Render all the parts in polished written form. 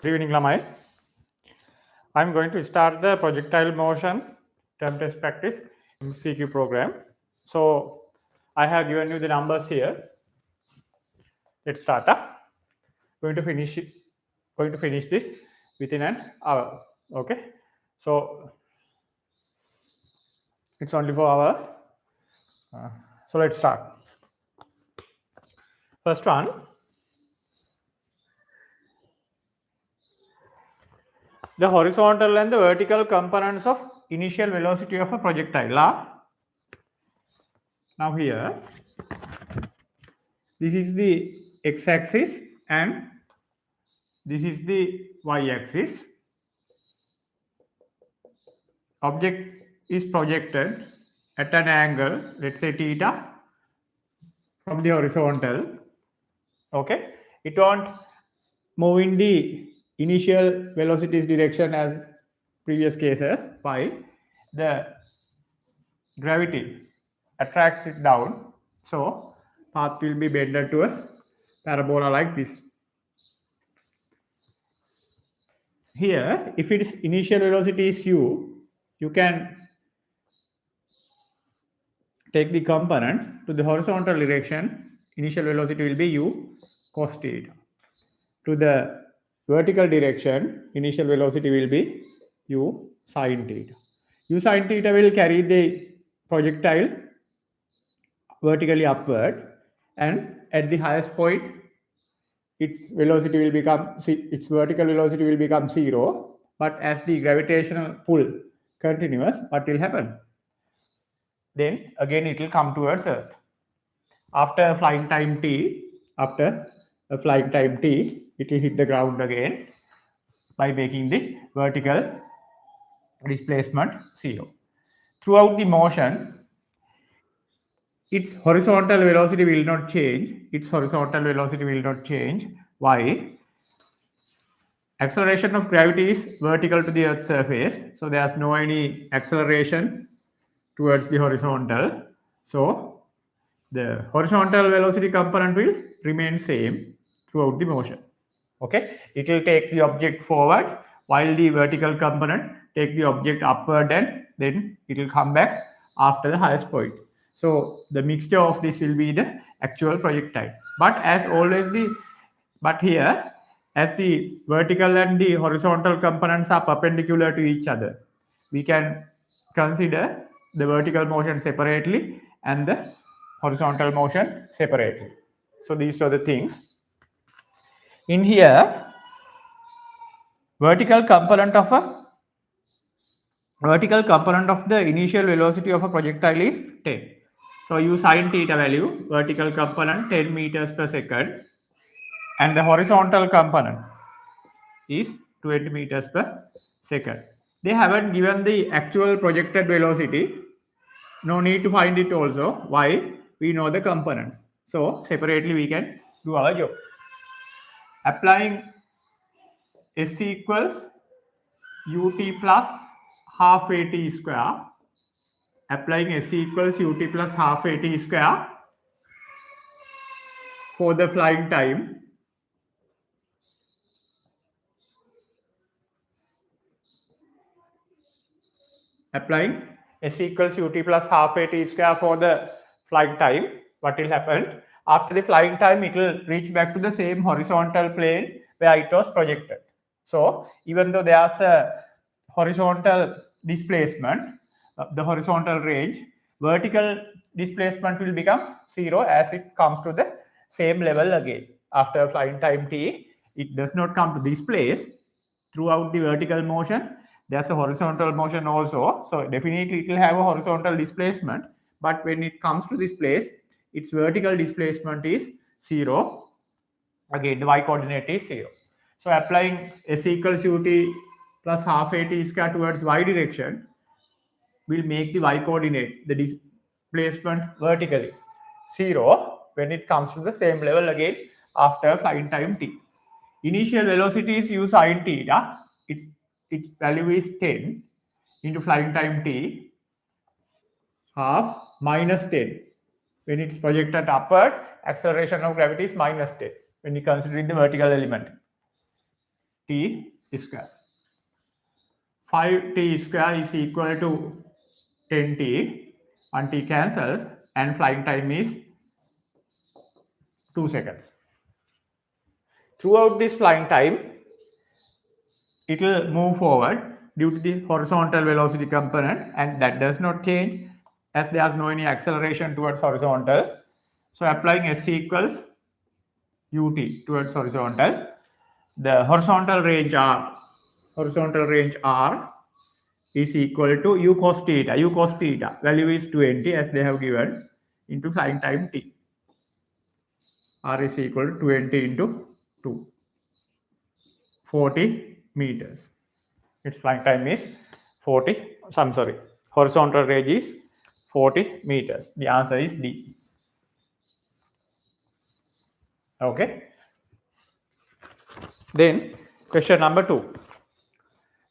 Good evening, Lamai. I'm going to start the projectile motion term test practice MCQ program. So I have given you the numbers here. Let's start. Going to finish this within an hour. Okay. So it's only for hour. So let's start. First one. The horizontal and the vertical components of initial velocity of a projectile. Now here, this is the x-axis and this is the y-axis. Object is projected at an angle, let's say theta, from the horizontal. Okay, it won't move in the initial velocities direction as previous cases. Why? The gravity attracts it down, so path will be bended to a parabola like this. Here, if its initial velocity is u, you can take the components to the horizontal direction. Initial velocity will be u cos theta. To the vertical direction, initial velocity will be u sin theta. U sin theta will carry the projectile vertically upward, and at the highest point, its vertical velocity will become 0. But as the gravitational pull continues, what will happen? Then again it will come towards Earth. After a flying time t, it will hit the ground again by making the vertical displacement 0. Throughout the motion, its horizontal velocity will not change. Why? Acceleration of gravity is vertical to the Earth's surface, so there's no any acceleration towards the horizontal. So the horizontal velocity component will remain same throughout the motion. Okay, it will take the object forward while the vertical component take the object upward, and then it will come back after the highest point. So the mixture of this will be the actual projectile. But here, as the vertical and the horizontal components are perpendicular to each other, we can consider the vertical motion separately and the horizontal motion separately. So these are the things. In here, vertical component of the initial velocity of a projectile is 10. So u sin theta value, vertical component 10 meters per second, and the horizontal component is 20 meters per second. They haven't given the actual projected velocity. No need to find it also. Why? We know the components. So separately we can do our job. Applying S equals ut plus half at square. Applying S equals ut plus half at square for the flying time. Applying S equals ut plus half at square for the flying time. What will happen? After the flying time, it will reach back to the same horizontal plane where it was projected. So even though there's a horizontal displacement, the horizontal range, vertical displacement will become 0 as it comes to the same level again. After flying time t, it does not come to this place. Throughout the vertical motion, there's a horizontal motion also. So definitely it will have a horizontal displacement. But when it comes to this place, its vertical displacement is 0. Again, the y coordinate is 0. So applying S equals ut plus half at square towards y direction will make the y coordinate, the displacement vertically 0 when it comes to the same level again after flying time t. Initial velocity is u sin theta. Its value is 10 into flying time t half minus 10. When it's projected upward, acceleration of gravity is minus 10 when you consider the vertical element. t square. 5t square is equal to 10t. 1t cancels and flying time is 2 seconds. Throughout this flying time, it will move forward due to the horizontal velocity component, and that does not change as there is no any acceleration towards horizontal. So applying s equals ut towards horizontal, the horizontal range r is equal to u cos theta. U cos theta value is 20 as they have given into flying time t. R is equal to 20 into 2, 40 meters. Its flying time is 40. I'm sorry, horizontal range is 40 meters. The answer is D. Okay. Then question number 2.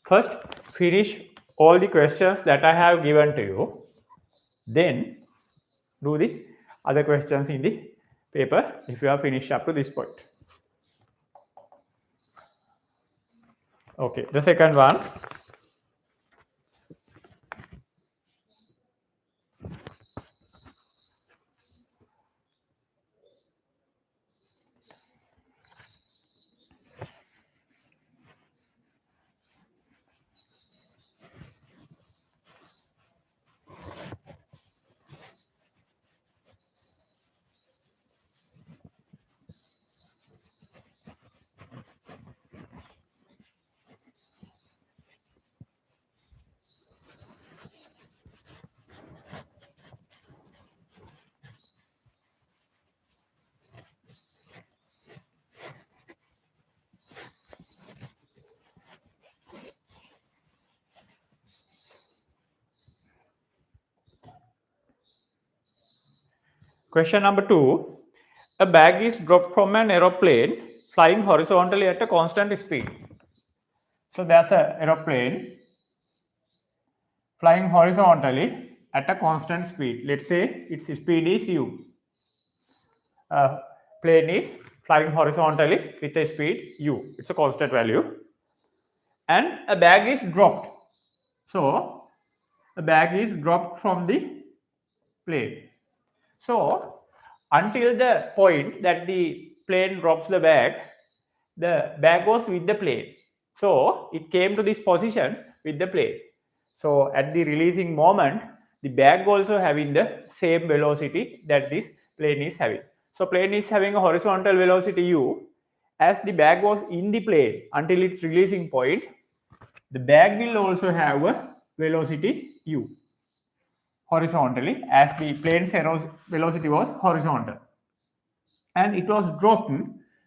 First, finish all the questions that I have given to you. Then do the other questions in the paper if you have finished up to this point. Okay, the second one. Question number 2. A bag is dropped from an aeroplane flying horizontally at a constant speed. So there's an aeroplane flying horizontally at a constant speed. Let's say its speed is u. Plane is flying horizontally with a speed u. It's a constant value. And a bag is dropped. So a bag is dropped from the plane. So until the point that the plane drops the bag was with the plane. So it came to this position with the plane. So at the releasing moment, the bag also having the same velocity that this plane is having. So plane is having a horizontal velocity u. As the bag was in the plane until its releasing point, the bag will also have a velocity u horizontally as the plane's velocity was horizontal. And it was dropped.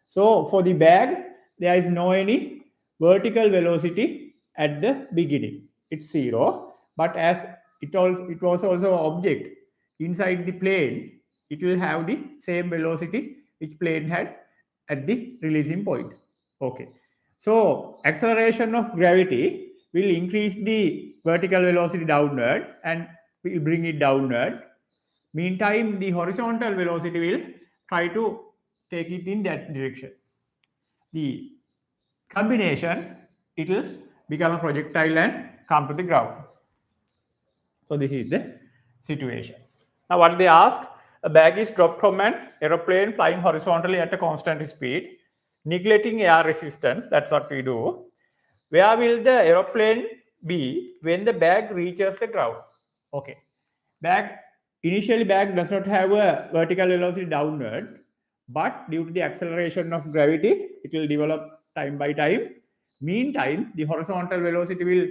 So for the bag, there is no any vertical velocity at the beginning. It's 0. But as it was also object inside the plane, it will have the same velocity which plane had at the releasing point. Okay. So acceleration of gravity will increase the vertical velocity downward and will bring it downward. Meantime, the horizontal velocity will try to take it in that direction. The combination, it will become a projectile and come to the ground. So this is the situation. Now what they ask, a bag is dropped from an aeroplane flying horizontally at a constant speed, neglecting air resistance. That's what we do. Where will the aeroplane be when the bag reaches the ground? Okay. Initially bag does not have a vertical velocity downward, but due to the acceleration of gravity, it will develop time by time. Meantime, the horizontal velocity will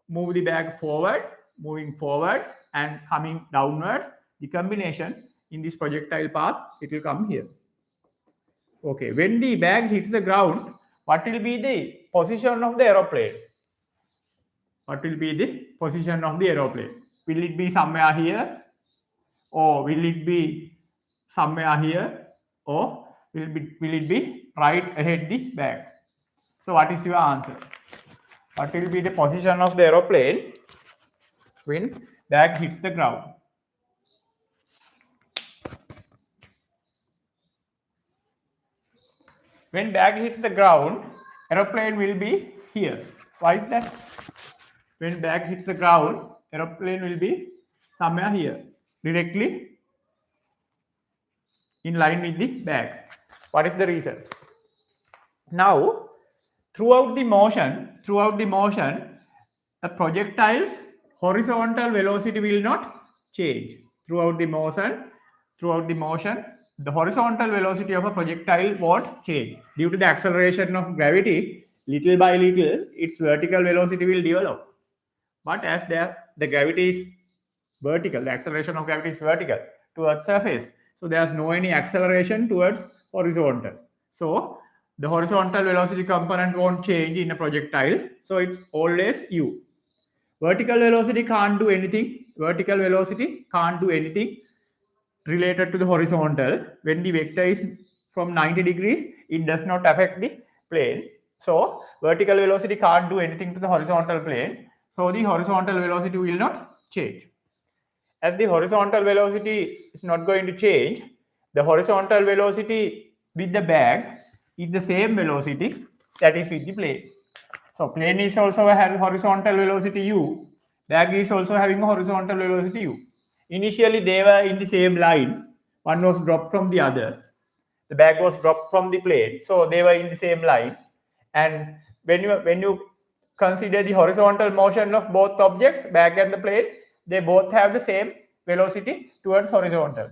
move the bag forward, moving forward and coming downwards. The combination in this projectile path, it will come here. Okay, when the bag hits the ground, what will be the position of the aeroplane? What will be the position of the aeroplane? Will it be somewhere here? Or will it be somewhere here? Or will it be right ahead the bag? So what is your answer? What will be the position of the aeroplane when bag hits the ground? When bag hits the ground, aeroplane will be here. Why is that? When bag hits the ground, aeroplane will be somewhere here, directly in line with the bag. What is the reason? Now, throughout the motion, the projectile's horizontal velocity will not change. Throughout the motion, the horizontal velocity of a projectile won't change. Due to the acceleration of gravity, little by little, its vertical velocity will develop. But as the gravity is vertical, the acceleration of gravity is vertical towards surface. So there's no any acceleration towards horizontal. So the horizontal velocity component won't change in a projectile. So it's always u. Vertical velocity can't do anything. Vertical velocity can't do anything related to the horizontal. When the vector is from 90 degrees, it does not affect the plane. So vertical velocity can't do anything to the horizontal plane. So the horizontal velocity will not change. As the horizontal velocity is not going to change, the horizontal velocity with the bag is the same velocity that is with the plane. So plane is also having horizontal velocity u, bag is also having a horizontal velocity u. Initially they were in the same line, one was dropped from the other. The bag was dropped from the plane, so they were in the same line. And when you consider the horizontal motion of both objects, bag and the plane, they both have the same velocity towards horizontal.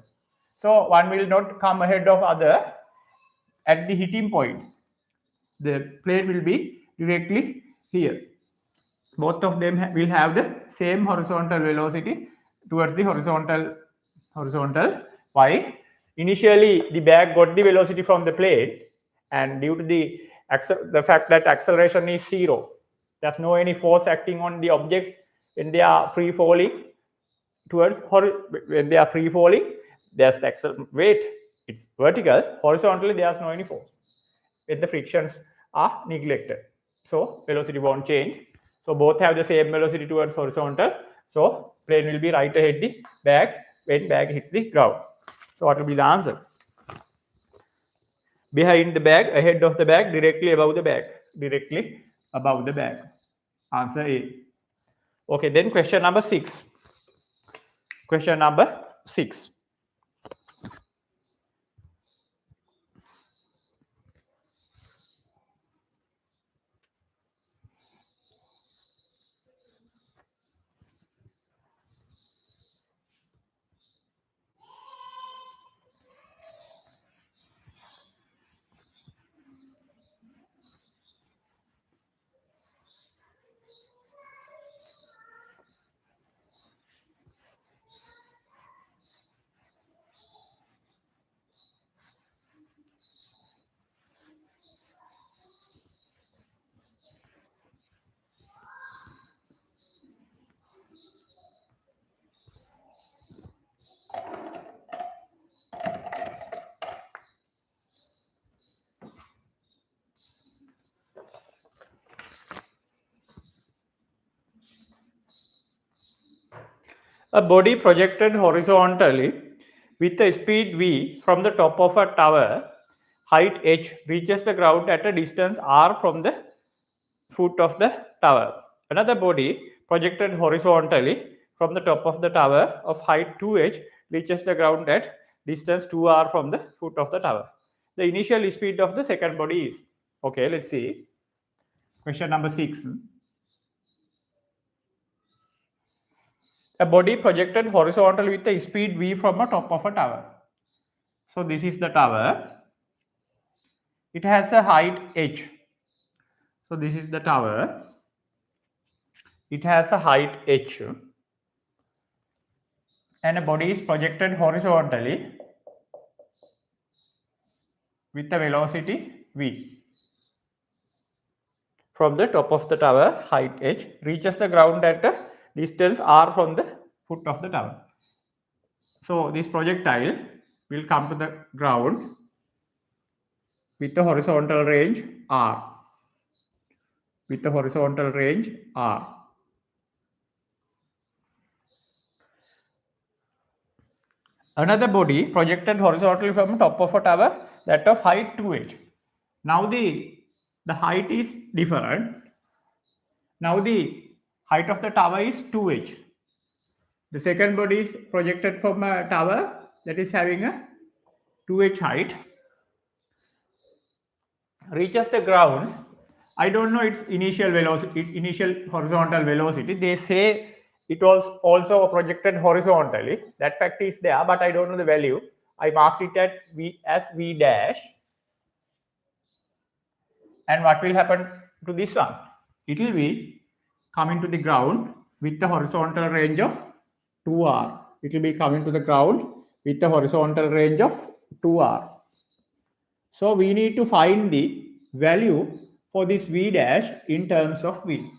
So one will not come ahead of other at the hitting point. The plane will be directly here. Both of them will have the same horizontal velocity towards the horizontal. Why? Initially, the bag got the velocity from the plane, and due to the fact that acceleration is zero, there's no any force acting on the objects when they are free falling when they are free falling. There's the weight, it's vertical. Horizontally, there's no any force when the frictions are neglected. So velocity won't change. So both have the same velocity towards horizontal. So plane will be right ahead the bag when bag hits the ground. So what will be the answer? Behind the bag, ahead of the bag, directly above the bag. Directly above the bag. Answer A. Okay, then question number 6. Question number 6. A body projected horizontally with a speed v from the top of a tower, height h, reaches the ground at a distance r from the foot of the tower. Another body projected horizontally from the top of the tower of height 2h reaches the ground at distance 2r from the foot of the tower. The initial speed of the second body is. Okay, let's see. Question number 6. A body projected horizontally with a speed v from a top of a tower. So this is the tower. It has a height h. So this is the tower. It has a height h. And a body is projected horizontally with a velocity v. From the top of the tower, height h, reaches the ground at a distance r from the foot of the tower. So this projectile will come to the ground with a horizontal range r. With a horizontal range r. Another body projected horizontally from the top of a tower, that of height 2h. Now the the height is different. Now the height of the tower is 2h. The second body is projected from a tower that is having a 2h height. Reaches the ground. I don't know its initial velocity, initial horizontal velocity. They say it was also projected horizontally. That fact is there, but I don't know the value. I marked it at v as v dash. And what will happen to this one? It will be coming to the ground with the horizontal range of 2r. It will be coming to the ground with the horizontal range of 2r. So we need to find the value for this v dash in terms of v.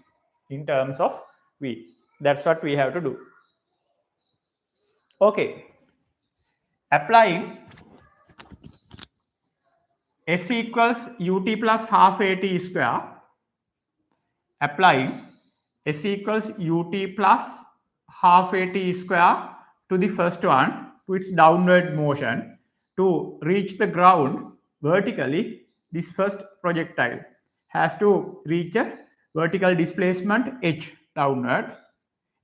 In terms of v. That's what we have to do. Okay. Applying s equals ut plus half at square. Applying s equals ut plus half at square to the first one, to its downward motion, to reach the ground vertically. This first projectile has to reach a vertical displacement h downward.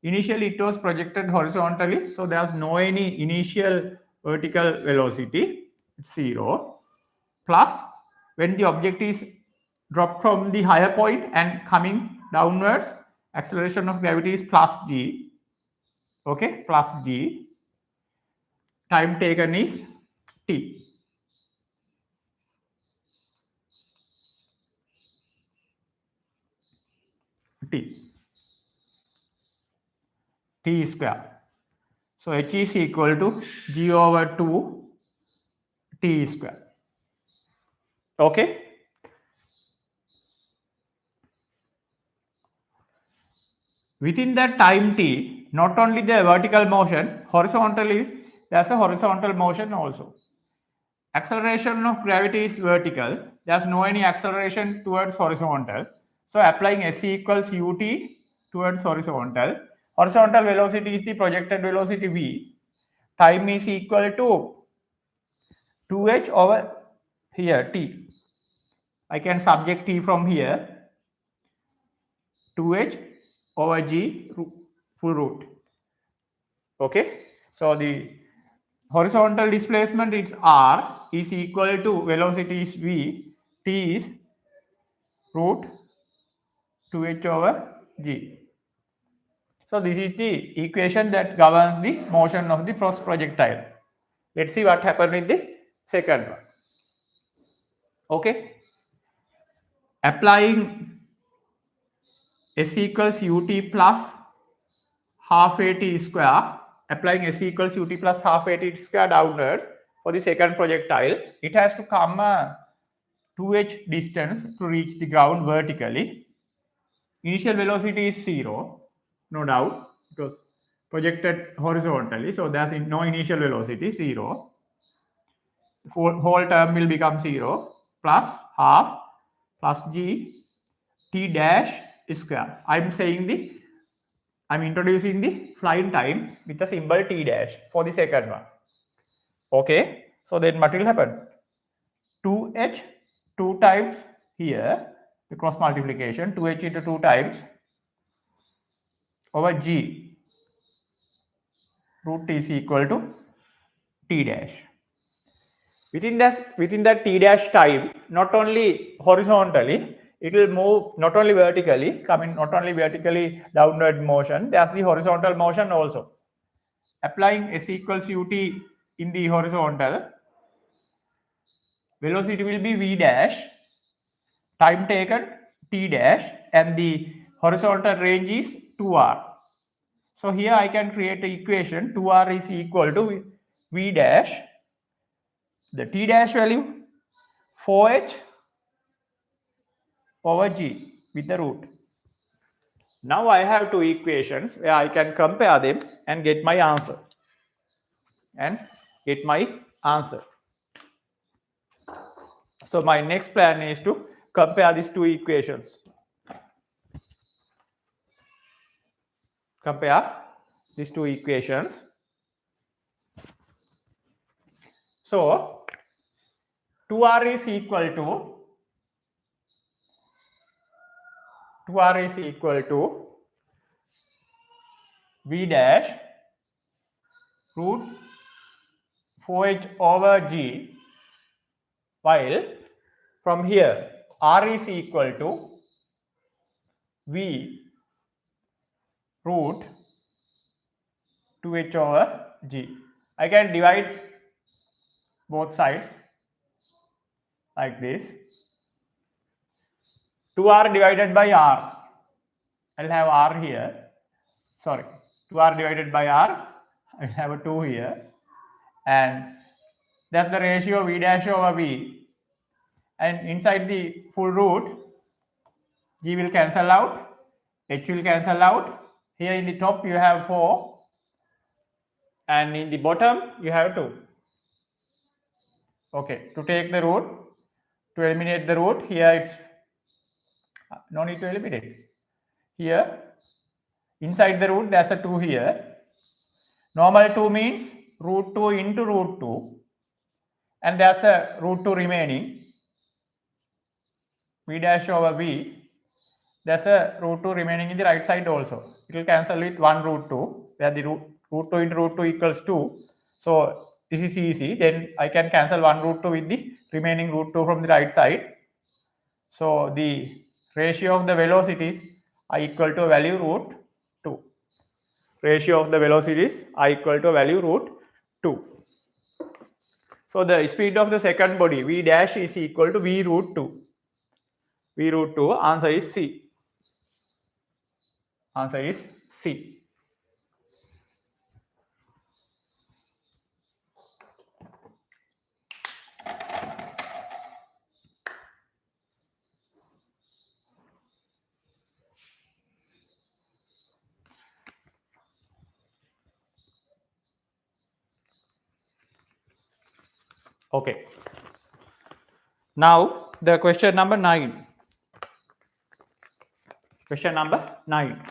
Initially it was projected horizontally, so there's no any initial vertical velocity, it's 0, plus when the object is dropped from the higher point and coming downwards, acceleration of gravity is plus g. Okay, plus g. Time taken is t. T square. So h is equal to g over 2 t square. Okay. Within that time t, not only the vertical motion, horizontally, there's a horizontal motion also. Acceleration of gravity is vertical. There's no any acceleration towards horizontal. So applying s equals ut towards horizontal. Horizontal velocity is the projected velocity v. Time is equal to 2h over here t. I can subject t from here. 2h over g full root. Okay. So the horizontal displacement is r is equal to velocity is v, t is root 2h over g. So this is the equation that governs the motion of the first projectile. Let's see what happened with the second one. Okay. Applying s equals ut plus half at square. Applying s equals ut plus half at square downwards for the second projectile, it has to come 2h distance to reach the ground vertically. Initial velocity is 0, no doubt, because projected horizontally, so there's no initial velocity, 0. The whole term will become 0 plus half plus g t dash square. I'm introducing the flying time with the symbol t dash for the second one. Okay, so then what will happen? 2h 2 times here, the cross multiplication, 2h into 2 times over g root t is equal to t dash. Within that t dash time, not only horizontally, it will move not only vertically, not only vertically downward motion, there's the horizontal motion also. Applying s equals ut in the horizontal, velocity will be v dash, time taken t dash, and the horizontal range is 2r. So here I can create an equation, 2r is equal to v dash, the t dash value 4h over g with the root. Now I have two equations where I can compare them and get my answer. So my next plan is to compare these two equations. So 2r is equal to 2r is equal to v dash root 4h over g, while from here r is equal to v root 2h over g. I can divide both sides like this. 2r divided by r. I'll have r here. Sorry, 2r divided by r. I'll have a 2 here. And that's the ratio v dash over v. And inside the full root, g will cancel out, h will cancel out. Here in the top you have 4. And in the bottom you have 2. Okay, to take the root, to eliminate the root, here it's no need to eliminate. Here, inside the root, there's a 2 here. Normal 2 means root 2 into root 2. And there's a root 2 remaining. V dash over v. There's a root 2 remaining in the right side also. It will cancel with 1 root 2, where the root 2 into root 2 equals 2. So this is easy. Then I can cancel 1 root 2 with the remaining root 2 from the right side. So the ratio of the velocities are equal to a value root 2. Ratio of the velocities are equal to a value root 2. So the speed of the second body v dash is equal to v root 2. V root 2, answer is C. Answer is C. Okay. Now the question number 9. Question number 9.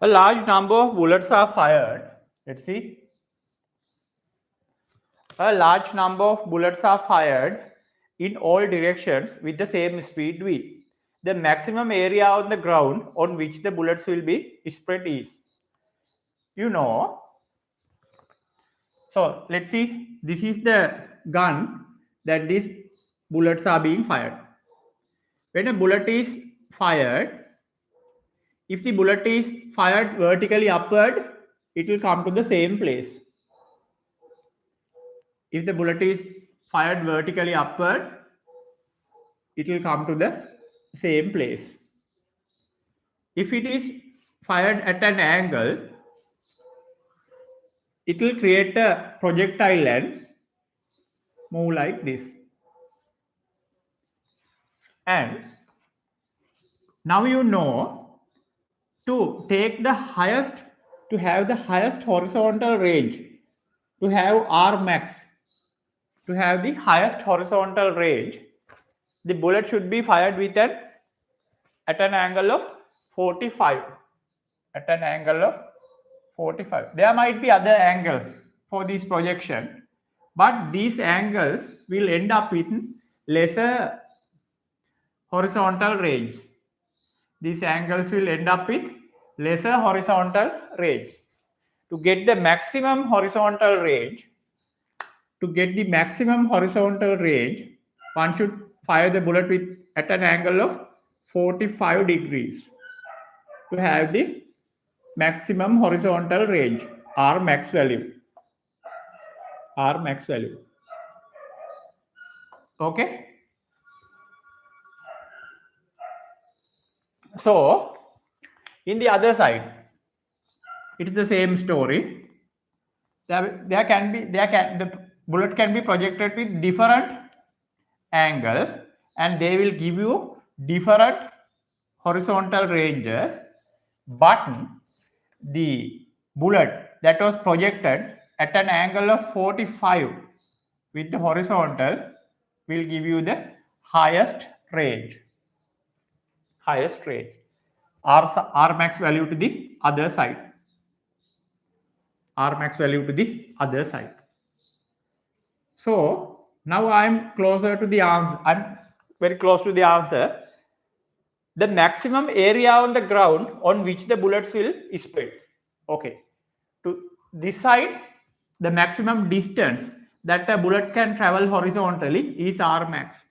A large number of bullets are fired. Let's see. A large number of bullets are fired in all directions with the same speed v. The maximum area on the ground on which the bullets will be spread is. You know. So let's see. This is the gun that these bullets are being fired. When a bullet is fired, if the bullet is fired vertically upward, it will come to the same place. If the bullet is fired vertically upward, it will come to the same place. If it is fired at an angle, it will create a projectile and move like this. And now you know, to take the highest, to have the highest horizontal range, to have R max, to have the highest horizontal range, the bullet should be fired with at an angle of 45. At an angle of 45. There might be other angles for this projection, but these angles will end up with lesser horizontal range. These angles will end up with lesser horizontal range. To get the maximum horizontal range, one should fire the bullet with at an angle of 45 degrees. to have the maximum horizontal range, R max value. R max value. Okay. So in the other side, it is the same story. The bullet can be projected with different angles, and they will give you different horizontal ranges, but the bullet that was projected at an angle of 45 with the horizontal will give you the highest range. R max value to the other side. R max value to the other side. So now I'm closer to the answer. I'm very close to the answer. The maximum area on the ground on which the bullets will spread. Okay. To this side, the maximum distance that a bullet can travel horizontally is R max.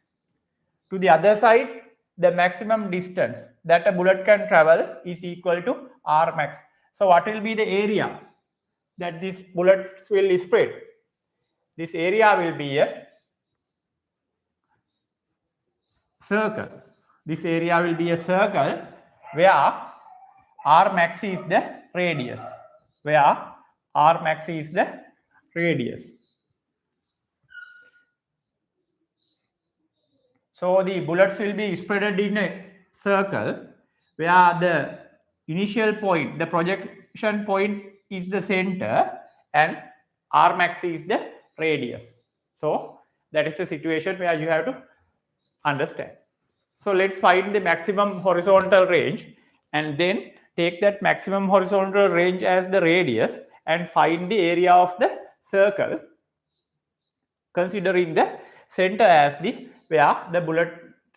To the other side, the maximum distance that a bullet can travel is equal to R max. So what will be the area that these bullets will spread? This area will be a circle. This area will be a circle where R max is the radius. Where R max is the radius. So the bullets will be spread in a circle where the initial point, the projection point is the center, and R max is the radius. So that is the situation where you have to understand. So let's find the maximum horizontal range and then take that maximum horizontal range as the radius and find the area of the circle, considering the center as the where the bullet,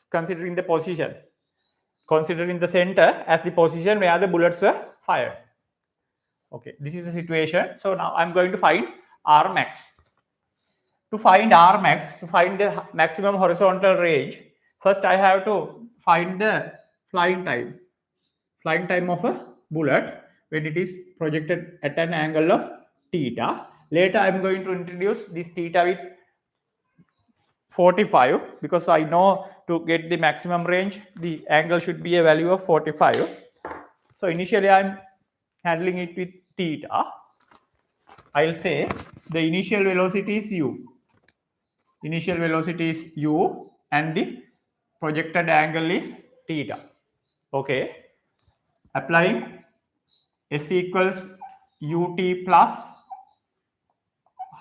considering the position, considering the center as the position where the bullets were fired. Okay, this is the situation. So now I'm going to find R max. To find R max, to find the maximum horizontal range, first I have to find the flying time of a bullet when it is projected at an angle of theta. Later I'm going to introduce this theta with 45, because I know to get the maximum range, the angle should be a value of 45. So initially I'm handling it with theta. I'll say the initial velocity is u. Initial velocity is u and the projected angle is theta. Okay. Applying S equals ut plus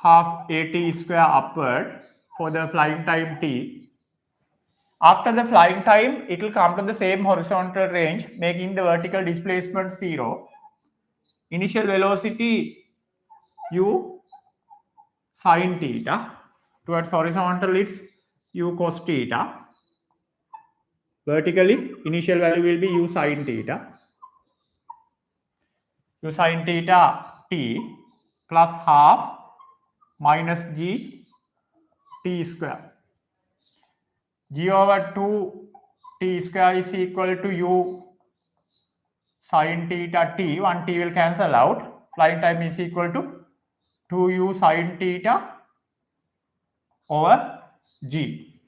half at square upward for the flying time t. After the flying time, it will come to the same horizontal range, making the vertical displacement 0. Initial velocity u sine theta. Towards horizontal, it's u cos theta. Vertically, initial value will be u sine theta. U sine theta t plus half minus g t square. G over 2 t square is equal to u sine theta t. 1 t will cancel out. Flying time is equal to 2u sine theta over g.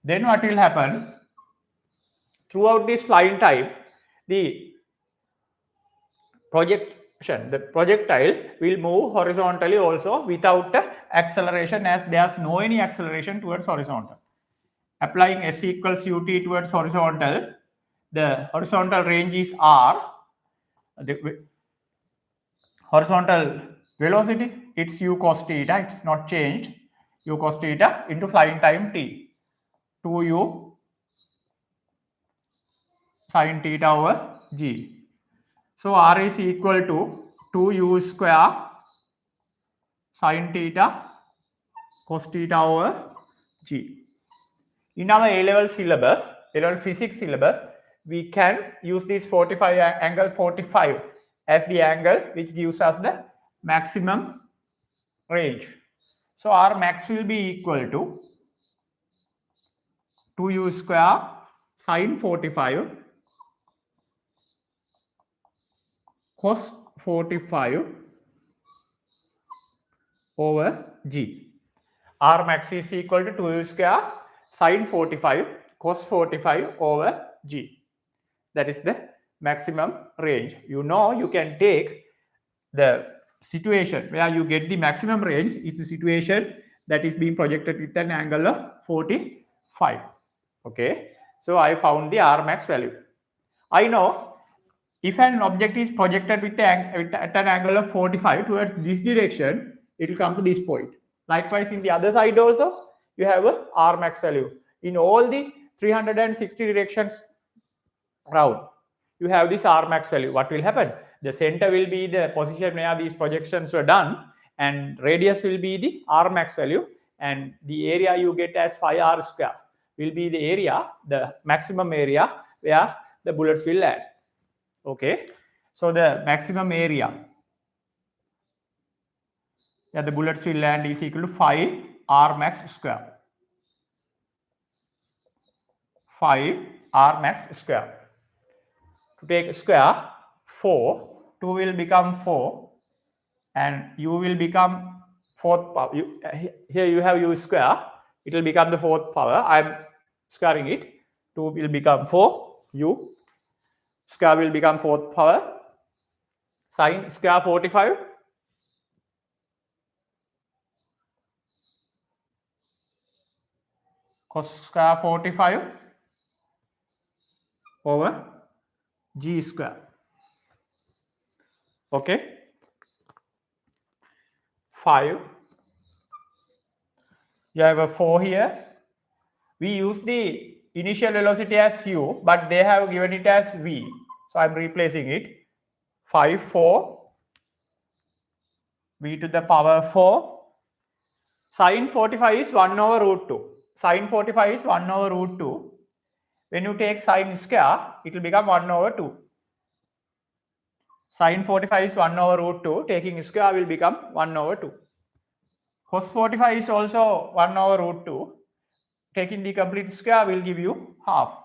Then what will happen? Throughout this flying time, the projectile will move horizontally also without acceleration, as there's no any acceleration towards horizontal. Applying S equals ut towards horizontal, the horizontal range is r. The horizontal velocity, it's u cos theta, it's not changed. U cos theta into flying time t, 2u sine theta over g. So r is equal to 2u square sine theta cos theta over g. In our A-level syllabus, A-level physics syllabus, we can use this 45 angle 45 as the angle which gives us the maximum range. So R max will be equal to 2u square sine 45 cos 45 over G. R max is equal to 2u square sine 45 cos 45 over G. That is the maximum range. You know, you can take the situation where you get the maximum range is the situation that is being projected with an angle of 45. Okay, so I found the R max value. I know if an object is projected with at an angle of 45 towards this direction, it will come to this point. Likewise, in the other side also, you have a R max value. In all the 360 directions round, you have this R max value. What will happen? The center will be the position where these projections were done, and radius will be the R max value, and the area you get as 5r square will be the area, the maximum area where the bullets will land. Okay, so the maximum area where the bullets will land is equal to 5 R max square. 5 R max square. To take square, 4, 2 will become 4, and u will become fourth power. Here you have u square, it will become the fourth power. I am squaring it. 2 will become 4, u square will become fourth power, sine square 45 cos square 45 over G square. Okay, 5. You have a 4 here. We use the initial velocity as u, but they have given it as v. So I'm replacing it. 5, 4, v to the power 4. Sine 45 is 1 over root 2. Sine 45 is 1 over root 2. When you take sine square, it will become 1 over 2. Sine 45 is 1 over root 2. Taking square will become 1 over 2. Cos 45 is also 1 over root 2. Taking the complete square will give you half.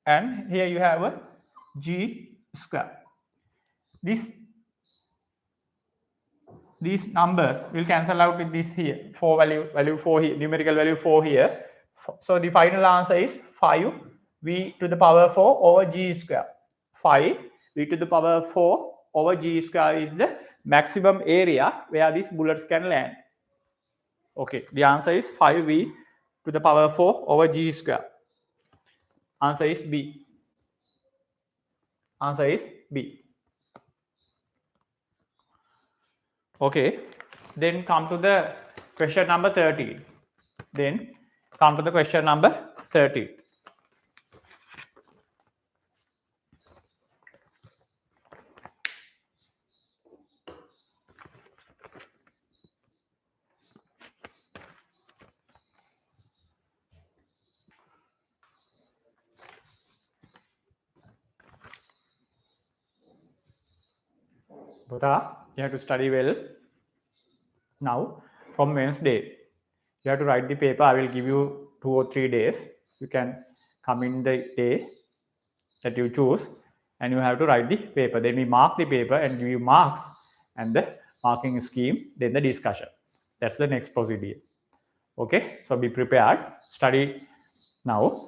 And here you have a G square. These numbers will cancel out with this here, 4 value 4 here, numerical value 4 here. So the final answer is 5 v to the power 4 over G square. 5 v to the power 4 over G square is the maximum area where these bullets can land. Okay, the answer is 5v to the power 4 over G square. Answer is B. Answer is B. Okay, then come to the question number 13. Then come to the question number 13. Bota, you have to study well. Now, from Wednesday, you have to write the paper. I will give you 2 or 3 days. You can come in the day that you choose, and you have to write the paper. Then we mark the paper and give you marks and the marking scheme, then the discussion. That's the next procedure. Okay, so be prepared. Study now.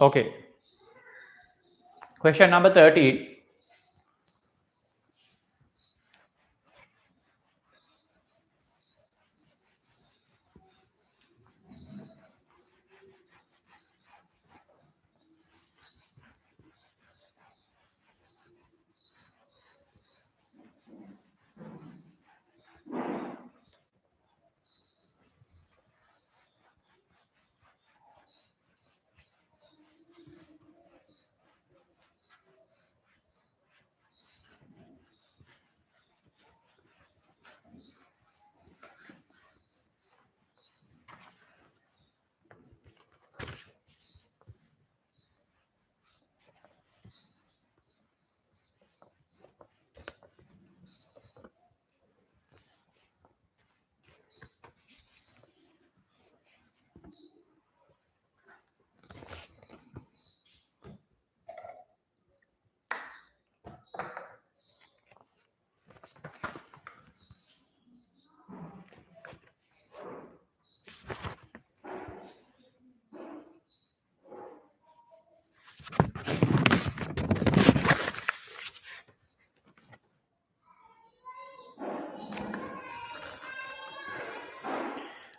Okay. Question number 13.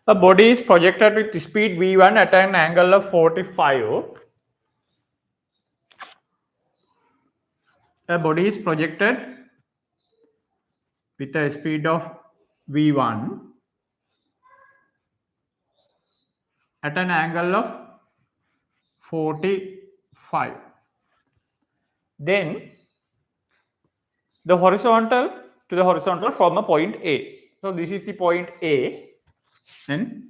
A body is projected with speed v1 at an angle of 45. A body is projected with a speed of v1 at an angle of 45. Then the horizontal to the horizontal from a point A. So this is the point A, and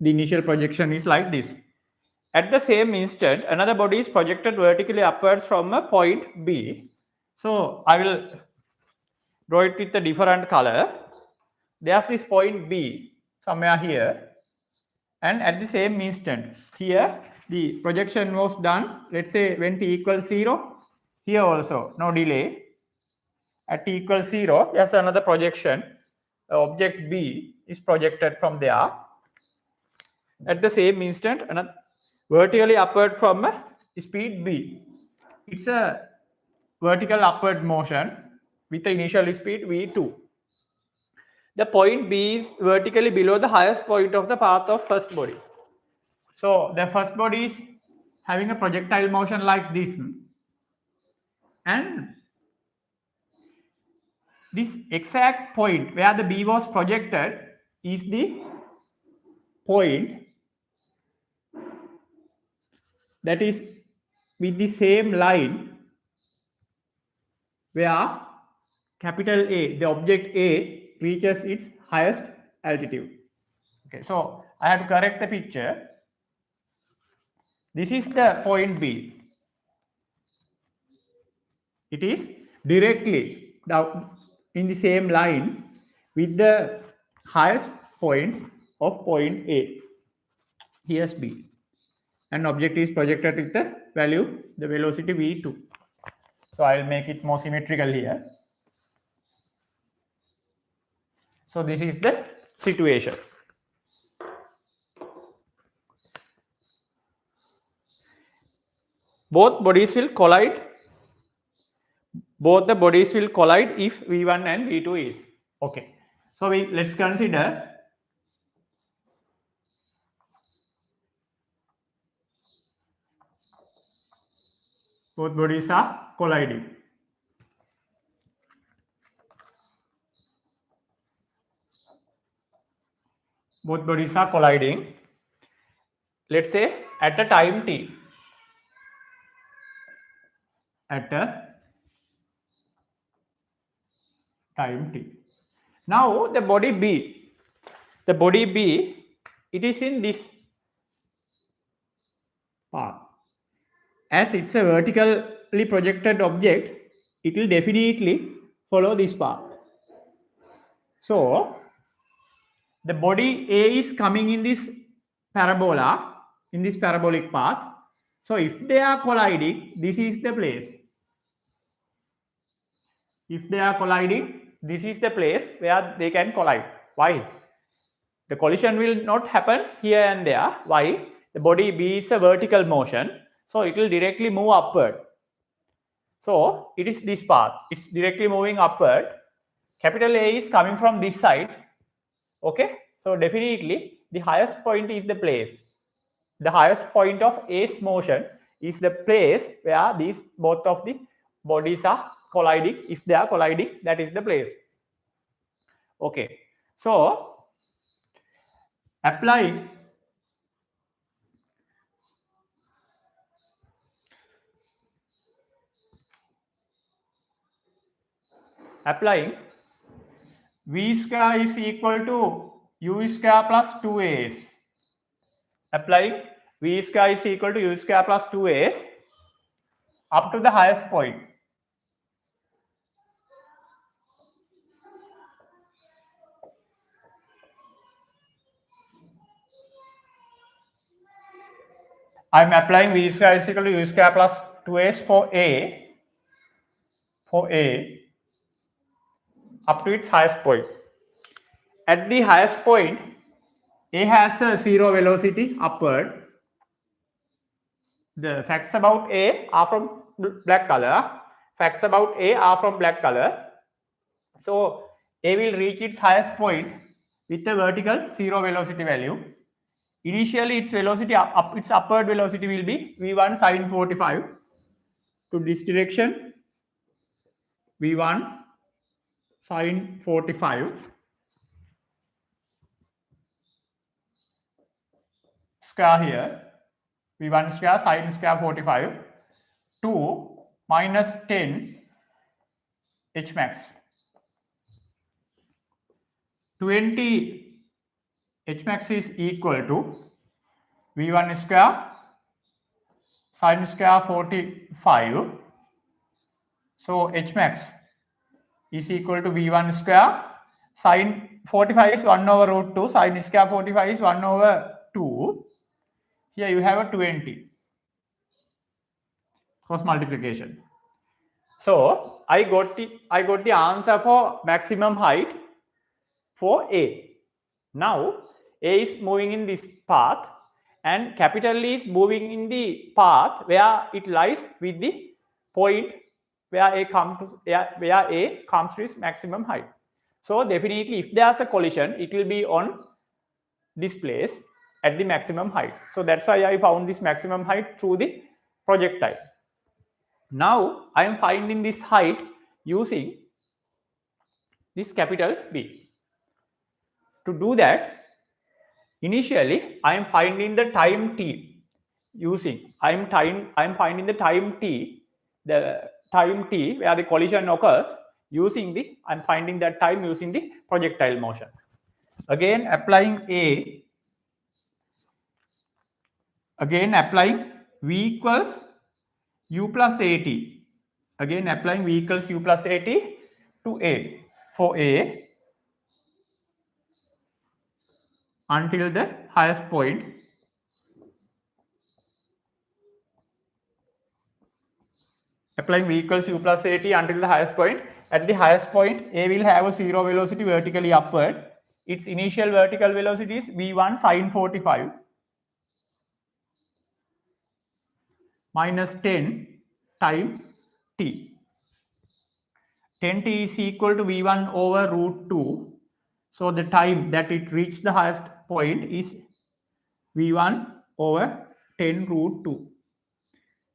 the initial projection is like this. At the same instant, another body is projected vertically upwards from a point B. So I will draw it with a different color. There's this point B somewhere here, and at the same instant, here the projection was done. Let's say when t equals 0, here also no delay. At t equals 0, there's another projection. Object B is projected from there. At the same instant, another vertically upward from a speed b. It's a vertical upward motion with the initial speed v2. The point B is vertically below the highest point of the path of first body. So the first body is having a projectile motion like this, and this exact point where the B was projected is the point that is with the same line where capital A, the object A, reaches its highest altitude. Okay, so I have to correct the picture. This is the point B. It is directly down in the same line with the highest point of point A. Here's B. And object is projected with the value, the velocity v2. So I'll make it more symmetrical here. So this is the situation. Both bodies will collide. Both the bodies will collide if v1 and v2 is okay. So let's consider both bodies are colliding. Both bodies are colliding. Let's say at a time t. At a time t. Now the body B, it is in this path. As it's a vertically projected object, it will definitely follow this path. So the body A is coming in this parabola, in this parabolic path. So if they are colliding, this is the place. If they are colliding, this is the place where they can collide. Why? The collision will not happen here and there. Why? The body B is a vertical motion, so it will directly move upward. So it is this path. It's directly moving upward. Capital A is coming from this side. Okay, so definitely the highest point is the place. The highest point of A's motion is the place where these both of the bodies are colliding. If they are colliding, that is the place. Okay, so applying v square is equal to u square plus 2as. Applying v square is equal to u square plus 2as up to the highest point. I'm applying v square is equal to u square plus 2as for A up to its highest point. At the highest point, A has a zero velocity upward. The facts about A are from black color. Facts about A are from black color. So A will reach its highest point with the vertical 0 velocity value. Initially, its velocity its upward velocity will be v1 sine 45 to this direction, v1 sine 45 square here, v1 square sine square 45 to minus 10 h max. 20 h max is equal to v1 square sine square 45. So h max is equal to v1 square sine 45 is 1 over root 2, sine square 45 is 1 over 2. Here you have a 20 cross multiplication. So I got the answer for maximum height for A. Now A is moving in this path and capital E is moving in the path where it lies with the point where A comes to its maximum height. So definitely if there's a collision, it will be on this place at the maximum height. So that's why I found this maximum height through the projectile. Now I am finding this height using this capital B. To do that, initially I am finding the time t using I am finding the time t where the collision occurs I'm finding that time using the projectile motion. Again applying V equals u plus at. Again applying V equals u plus at to A. For A until the highest point. Applying V equals u plus at until the highest point. At the highest point, A will have a 0 velocity vertically upward. Its initial vertical velocity is v1 sine 45 minus 10 time t. 10t is equal to v1 over root 2. So the time that it reached the highest point is v1 over 10 root 2.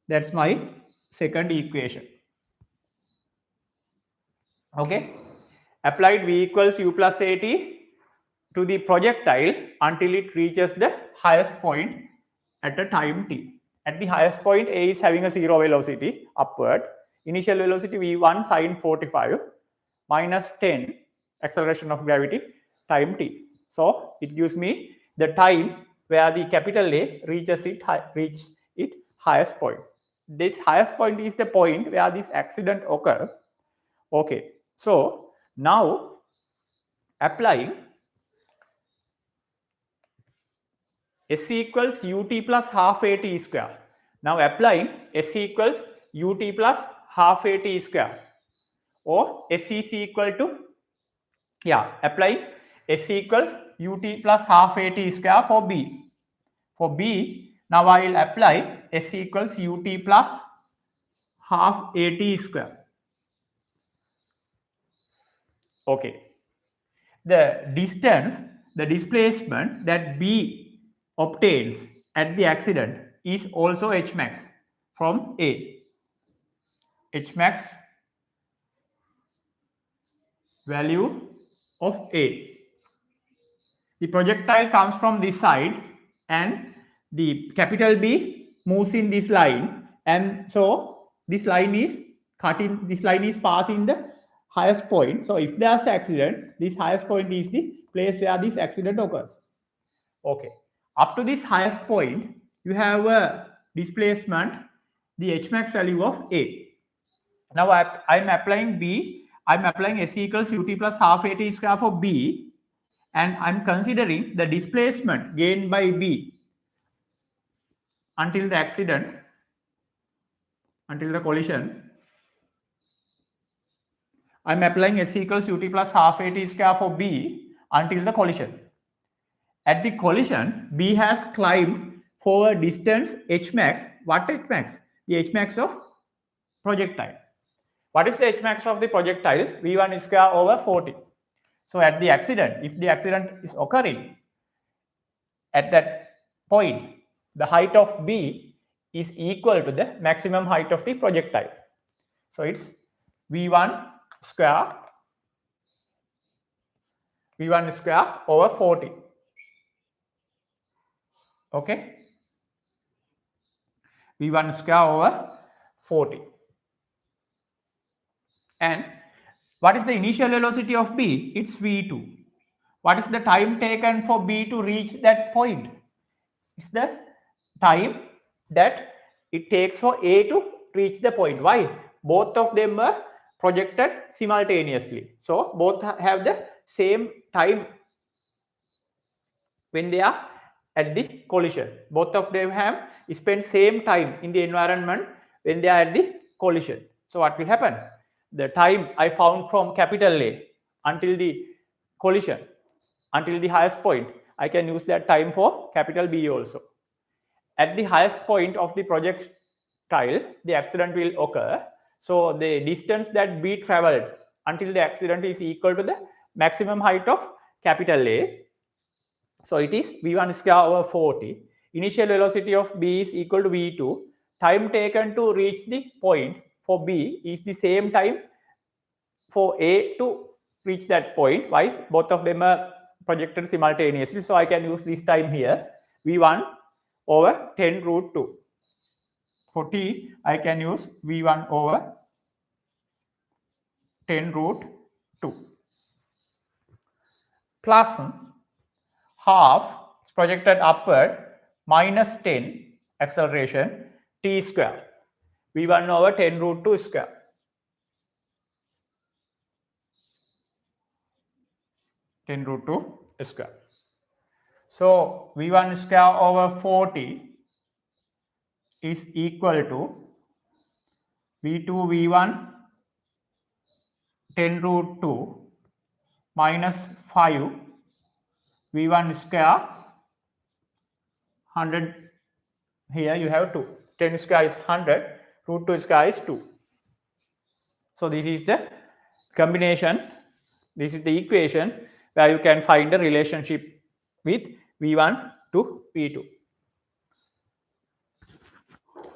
That's my second equation. Okay. Applied V equals u plus at to the projectile until it reaches the highest point at a time t. At the highest point, A is having a 0 velocity upward. Initial velocity v1 sine 45 minus 10 acceleration of gravity time t. So it gives me the time where the capital A reaches its highest point. This highest point is the point where this accident occurs. Okay, so now applying S equals ut plus half at square. Now applying S equals ut plus half at square, or S is equal to, applying S equals ut plus half at square for B. For B, now I will apply S equals ut plus half at square. Okay. The distance, the displacement that B obtains at the accident is also h max from A. H max value of A. The projectile comes from this side and the capital B moves in this line, and so this line is passing the highest point. So if there's an accident, this highest point is the place where this accident occurs. Okay. Up to this highest point, you have a displacement, the h max value of A. Now I'm applying B. I'm applying S equals ut plus half at square for B, and I'm considering the displacement gained by B until the accident, until the collision. I'm applying S equals ut plus half at square for B until the collision. At the collision, B has climbed for a distance h max. What h max? The h max of projectile. What is the h max of the projectile? v1 square over 40. So at the accident, if the accident is occurring at that point, the height of B is equal to the maximum height of the projectile. So it's V1 square over 40. Okay, V1 square over 40. And what is the initial velocity of B? It's V2. What is the time taken for B to reach that point? It's the time that it takes for A to reach the point. Why? Both of them are projected simultaneously. So both have the same time when they are at the collision. Both of them have spent same time in the environment when they are at the collision. So what will happen? The time I found from capital A until the collision, until the highest point, I can use that time for capital B also. At the highest point of the projectile, the accident will occur. So the distance that B traveled until the accident is equal to the maximum height of capital A. So it is V1 square over 40. Initial velocity of B is equal to V2. Time taken to reach the point for B is the same time for A to reach that point. Why? Both of them are projected simultaneously. So I can use this time here, V1 over 10 root 2. For T, I can use V1 over 10 root 2 plus half projected upward minus 10 acceleration T square, V1 over 10 root 2 square. So V1 square over 40 is equal to V2 V1 10 root 2 minus 5 V1 square 100. Here you have 2. 10 square is 100. Root 2 square is 2. So this is the combination. This is the equation where you can find the relationship with V1 to V2.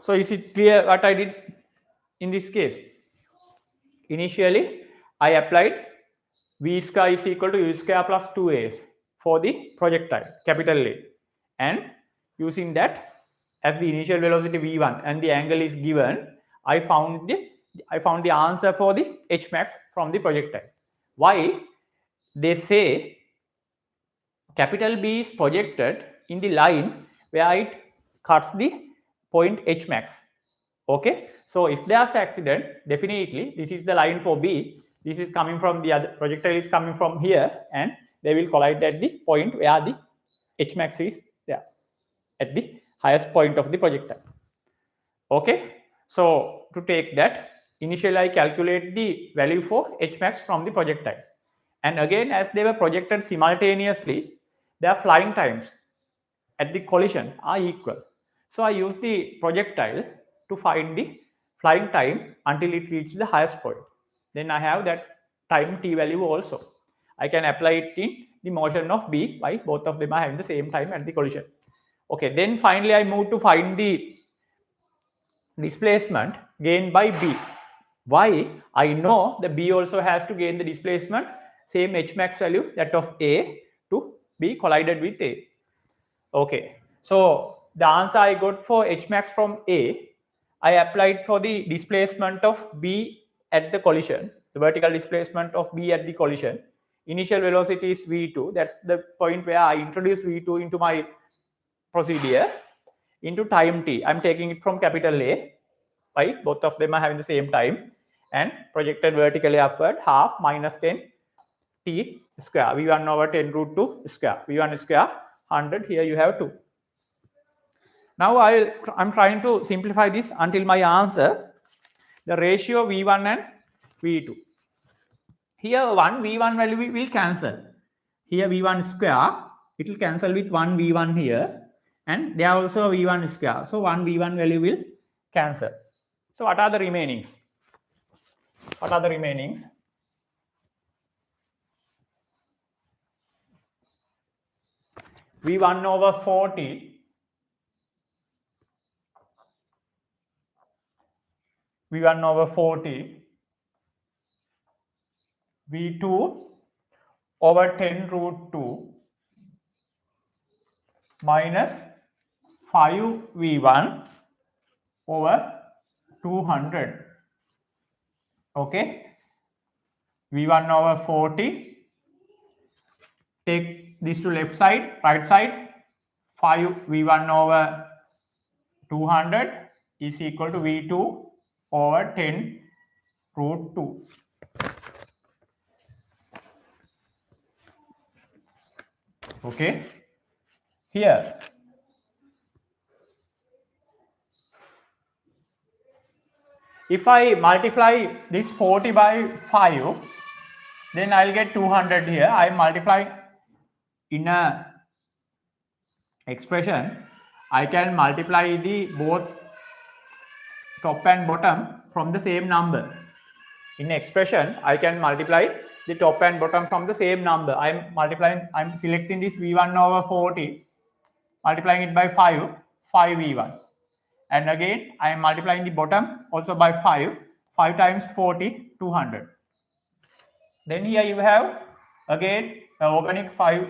So is it clear what I did in this case? Initially, I applied V square is equal to U square plus 2as for the projectile, capital A. And using that as the initial velocity V1 and the angle is given, I found the answer for the H max from the projectile. Why? They say capital B is projected in the line where it cuts the point H max. Okay, so if there's an accident, definitely this is the line for B. This is coming from the other projectile is coming from here, and they will collide at the point where the H max is there, at the highest point of the projectile. Okay, so to take that, initially I calculate the value for H max from the projectile, and again, as they were projected simultaneously, their flying times at the collision are equal. So I use the projectile to find the flying time until it reaches the highest point. Then I have that time t value also. I can apply it in the motion of B. Why? Both of them are having the same time at the collision. Okay, then finally I move to find the displacement gained by B. Why? I know the B also has to gain the displacement, same H max value, that of A, to be collided with A. Okay, so the answer I got for H max from A, I applied for the displacement of B at the collision, the vertical displacement of B at the collision. Initial velocity is V2. That's the point where I introduce V2 into my procedure. Into time t, I'm taking it from capital A. Right? Both of them are having the same time, and projected vertically upward, half minus 10 t square, V1 over 10 root 2 square, V1 square 100. Here you have 2. Now I'm trying to simplify this until my answer, the ratio V1 and V2. Here V1 value will cancel. Here V1 square, it will cancel with 1 V1 here, and there also V1 square. So 1 V1 value will cancel. So what are the remainings? What are the remainings? V1 over 40, V1 over 40, V2 over 10 root 2 minus 5 V1 over 200. Okay, V1 over 40, take this to left side, right side, 5 V1 over 200 is equal to V2 over 10 root 2. Okay, here if I multiply this 40 by 5, then I'll get 200 here. I multiply in a expression, I can multiply the both top and bottom from the same number. In expression, I can multiply the top and bottom from the same number. I'm selecting this V1 over 40, multiplying it by 5 V1. And again, I am multiplying the bottom also by 5 times 40, 200. Then here you have again the organic 5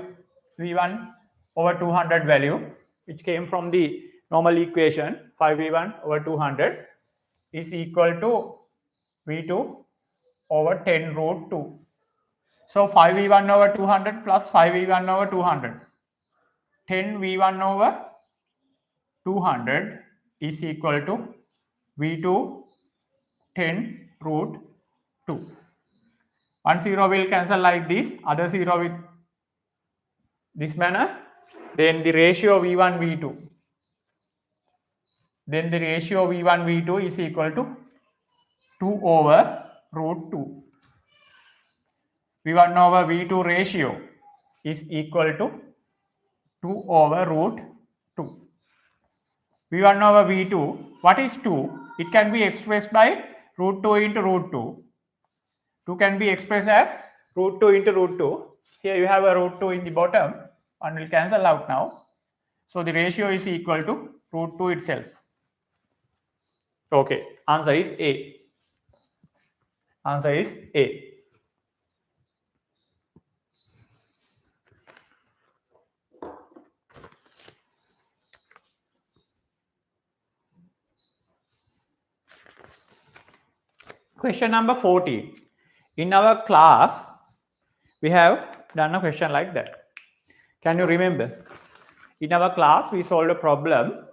V1 over 200 value, which came from the normal equation 5 V1 over 200 is equal to V2 over 10 root 2. So 5 V1 over 200 plus 5 V1 over 200. 10 V1 over 200 is equal to V2 10 root 2. One zero will cancel like this, other zero with this manner. Then the ratio V1 V2. Then the ratio V1 V2 is equal to 2 over root 2. V1 over V2 ratio is equal to 2 over root 2. V1 over V2, what is 2? It can be expressed by root 2 into root 2. 2 can be expressed as root 2 into root 2. Here you have a root 2 in the bottom. One will cancel out now. So the ratio is equal to root 2 itself. Okay, answer is A. Answer is A. Question number 14. In our class, we have done a question like that. Can you remember? In our class, we solved a problem.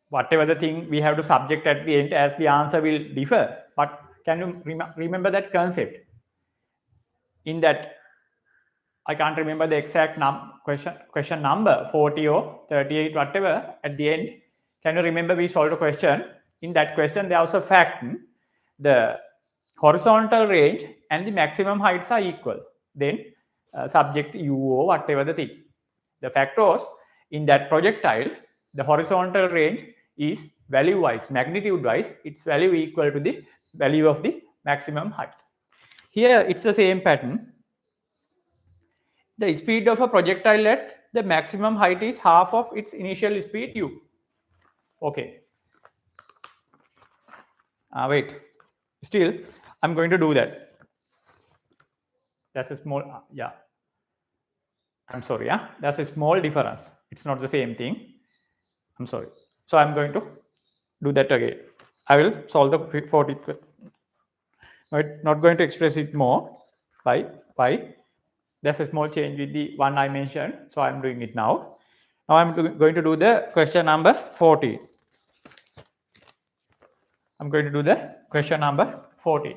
Whatever the thing we have to subject at the end, as the answer will differ. But can you remember that concept? In that, I can't remember the exact question number, 40 or 38, whatever, at the end. Can you remember we solved a question? In that question, there was a fact. The horizontal range and the maximum heights are equal. Then subject U or whatever the thing. The fact was, in that projectile, the horizontal range is value-wise, magnitude-wise, its value equal to the value of the maximum height. Here, it's the same pattern. The speed of a projectile at the maximum height is half of its initial speed u. Okay. Wait. Still, I'm going to do that. That's a small, yeah. I'm sorry, yeah. That's a small difference. It's not the same thing. I'm sorry. So I'm going to do that again. I will solve the 40th. I'm not going to express it more by pi. There's a small change with the one I mentioned. So I'm doing it now. Now I'm going to do the question number 40. I'm going to do the question number 40.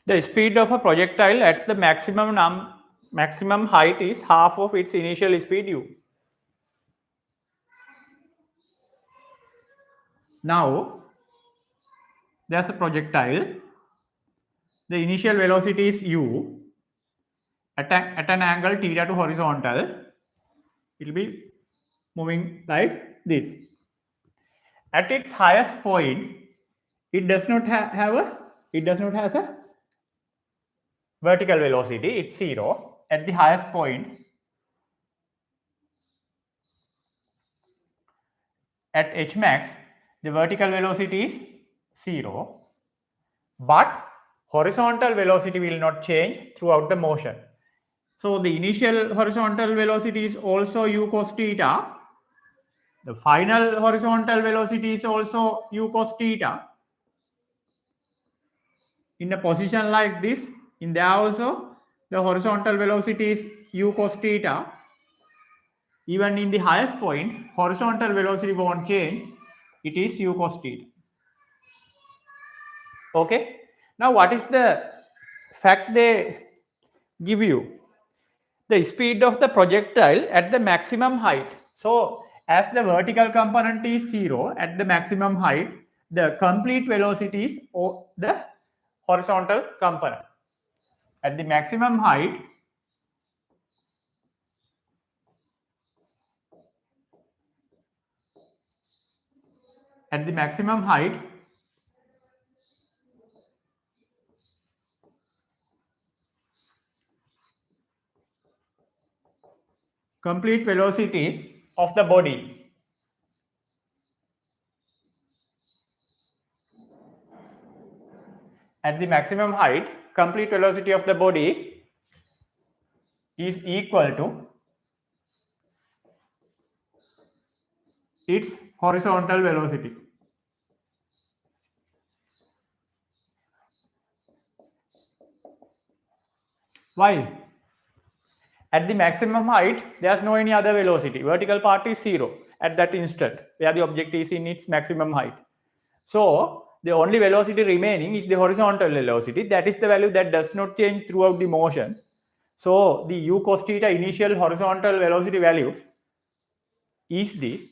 The speed of a projectile at the maximum height is half of its initial speed u. Now, there's a projectile. The initial velocity is u at an angle theta to horizontal. It will be moving like this. At its highest point, it does not have a vertical velocity. It's 0 at the highest point. At h max, the vertical velocity is 0, but horizontal velocity will not change throughout the motion. So the initial horizontal velocity is also u cos theta. The final horizontal velocity is also u cos theta. In a position like this, in there also, the horizontal velocity is u cos theta. Even in the highest point, horizontal velocity won't change. It is u cos theta. Okay. Now, what is the fact they give you? The speed of the projectile at the maximum height. So, as the vertical component is 0 at the maximum height, the complete velocity is the horizontal component. At the maximum height, complete velocity of the body at the maximum height, complete velocity of the body is equal to its horizontal velocity. Why? At the maximum height, there's no any other velocity. Vertical part is 0 at that instant where the object is in its maximum height. So the only velocity remaining is the horizontal velocity. That is the value that does not change throughout the motion. So the u cos theta initial horizontal velocity value is the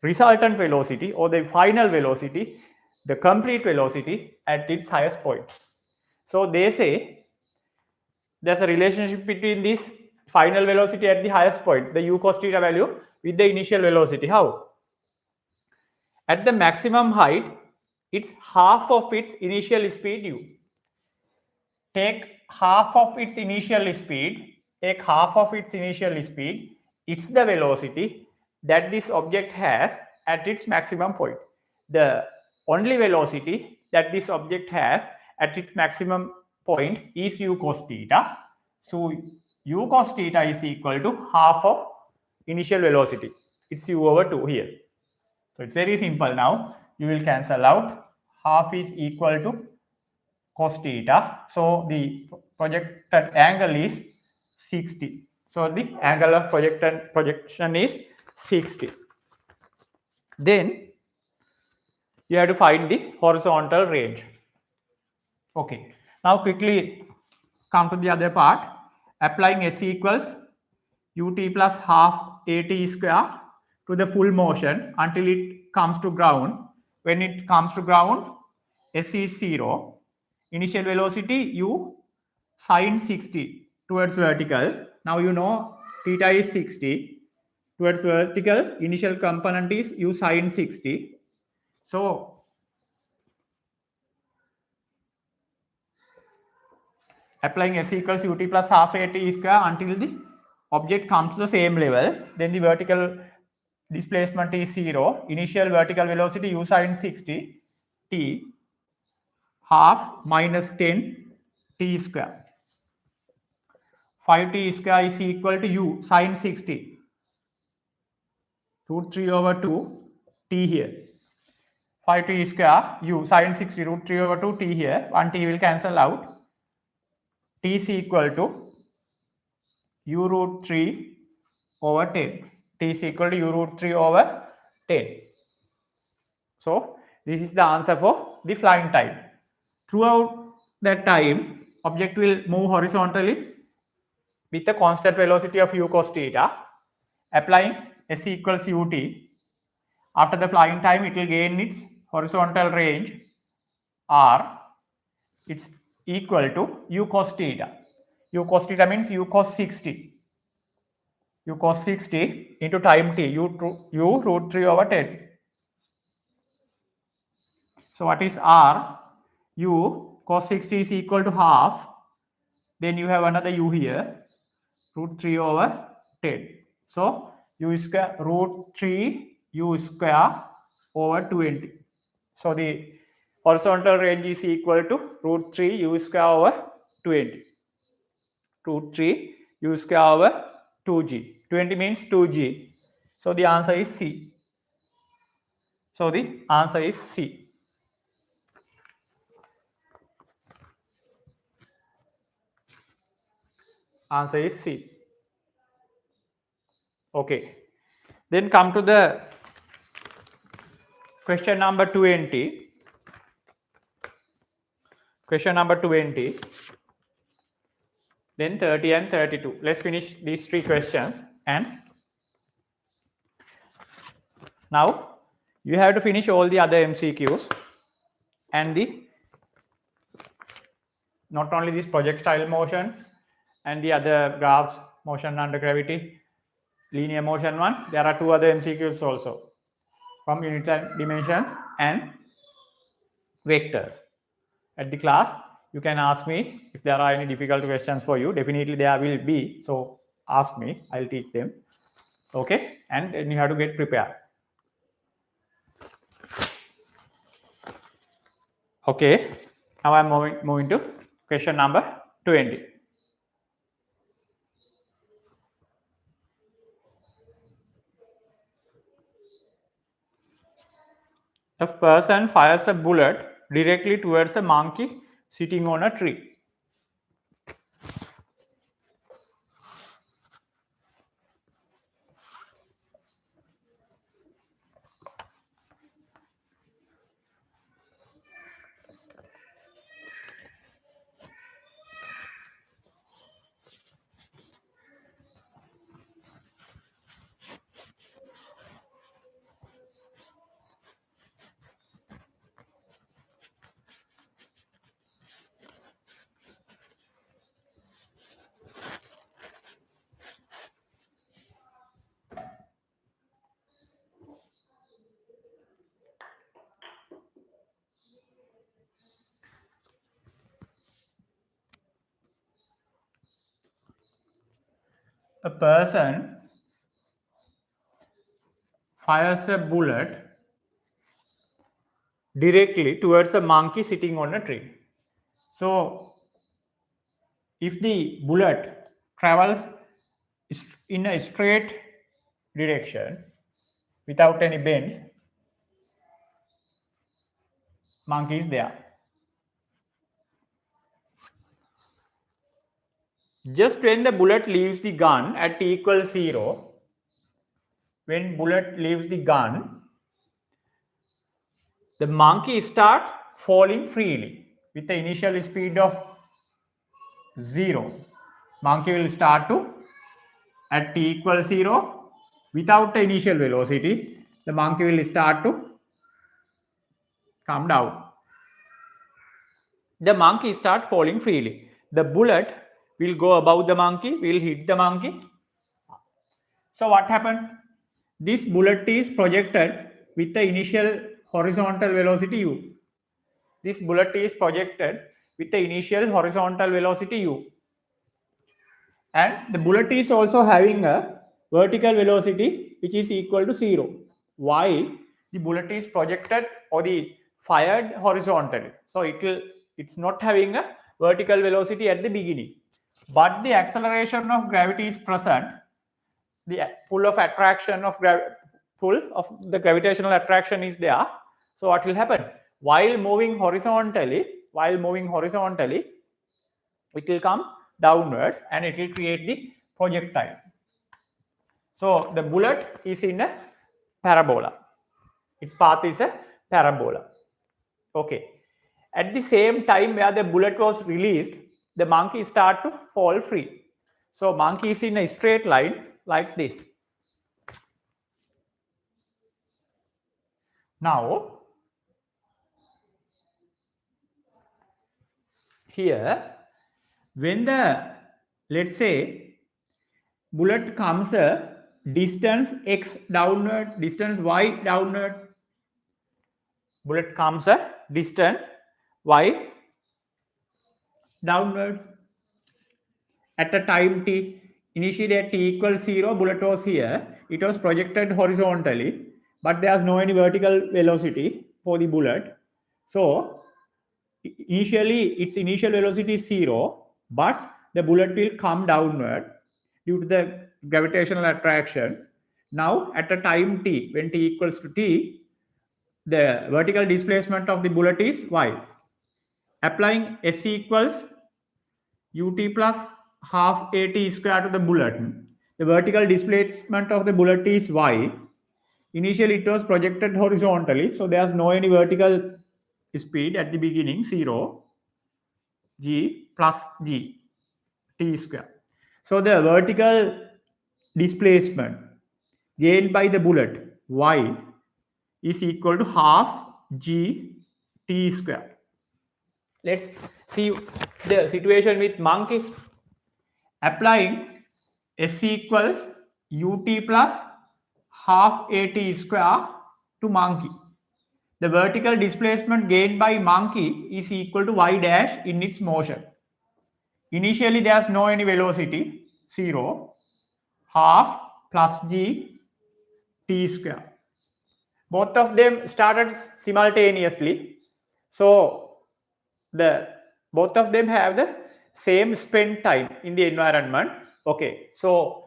resultant velocity or the final velocity, the complete velocity at its highest point. So they say there's a relationship between this final velocity at the highest point, the u cos theta value, with the initial velocity. How? At the maximum height, it's half of its initial speed u. Take half of its initial speed, it's the velocity that this object has at its maximum point. The only velocity that this object has at its maximum point is u cos theta. So u cos theta is equal to half of initial velocity. It's u over 2 here. So it's very simple now. You will cancel out. Half is equal to cos theta. So the projected angle is 60. So the angle of projection is 60. Then you have to find the horizontal range. Okay. Now quickly come to the other part. Applying S equals ut plus half at square to the full motion until it comes to ground. When it comes to ground, S is 0. Initial velocity u sine 60 towards vertical. Now you know theta is 60 towards vertical. Initial component is u sine 60. So applying S equals ut plus half at square until the object comes to the same level, then the vertical displacement is 0. Initial vertical velocity u sine 60 t half minus 10 t square. 5t square is equal to u sine 60 root 3 over 2 t here. 5t square u sine 60 root 3 over 2 t here. 1 t will cancel out. T is equal to u root 3 over 10. T is equal to u root 3 over 10. So this is the answer for the flying time. Throughout that time, object will move horizontally with a constant velocity of u cos theta, applying s equals ut. After the flying time, it will gain its horizontal range r. It's equal to u cos theta. U cos theta means u cos 60. U cos 60 into time t, u root 3 over 10. So what is r? U cos 60 is equal to half. Then you have another u here, root 3 over 10. So u square root 3 u square over 20. So the horizontal range is equal to root 3 u square over 20. Root 3 u square over 2g. 20 means 2g. So the answer is C. So the answer is C. Answer is C. Okay. Then come to the question number 20. Question number 20. Then 30 and 32. Let's finish these three questions. And now you have to finish all the other MCQs and not only this projectile motion and the other graphs, motion under gravity, linear motion one. There are two other MCQs also from unit dimensions and vectors. At the class, you can ask me if there are any difficult questions for you. Definitely there will be. So ask me, I'll teach them. Okay, and then you have to get prepared. Okay, now I'm moving to question number 20. A person fires a bullet directly towards a monkey sitting on a tree. A person fires a bullet directly towards a monkey sitting on a tree. So, if the bullet travels in a straight direction without any bends, monkey is there. Just when the bullet leaves the gun at t equals 0, when bullet leaves the gun, the monkey starts falling freely with the initial speed of 0. Monkey will start to, at t equals 0, without the initial velocity, the monkey will start to come down. The monkey starts falling freely. The bullet will go above the monkey, will hit the monkey. So what happened? This bullet is projected with the initial horizontal velocity u. This bullet is projected with the initial horizontal velocity u. And the bullet is also having a vertical velocity which is equal to 0, while the bullet is projected or the fired horizontally. So it's not having a vertical velocity at the beginning, but the acceleration of gravity is present. The pull of attraction of the gravitational attraction is there. So what will happen? While moving horizontally, it will come downwards and it will create the projectile. So the bullet is in a parabola. Its path is a parabola. Okay. At the same time where the bullet was released, the monkey start to fall free. So monkey is in a straight line like this. Now, here, when the, let's say, bullet comes a distance x downward, distance y downward, bullet comes a distance y downwards at a time t. Initially at t equals 0, bullet was here. It was projected horizontally, but there's no any vertical velocity for the bullet. So initially its initial velocity is 0, but the bullet will come downward due to the gravitational attraction. Now at a time t, when t equals to t, the vertical displacement of the bullet is y. Applying s equals ut plus half at square to the bullet, the vertical displacement of the bullet is y. Initially it was projected horizontally, so there's no any vertical speed at the beginning, 0, g plus g t square. So the vertical displacement gained by the bullet y is equal to half g t square. Let's see the situation with monkey. Applying s equals ut plus half at square to monkey. The vertical displacement gained by monkey is equal to y dash in its motion. Initially there's no any velocity, 0, half plus g t square. Both of them started simultaneously. So both of them have the same spent time in the environment. Okay, so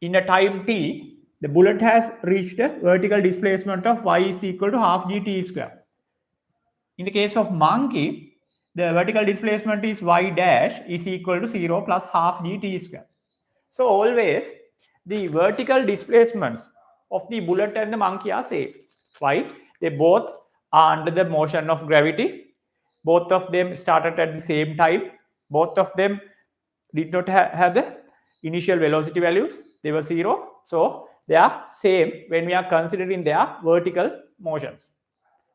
in a time t, the bullet has reached a vertical displacement of y is equal to half g t square. In the case of monkey, the vertical displacement is y dash is equal to 0 plus half g t square. So always the vertical displacements of the bullet and the monkey are same. Why? They both are under the motion of gravity. Both of them started at the same time. Both of them did not have the initial velocity values. They were 0. So they are same when we are considering their vertical motions.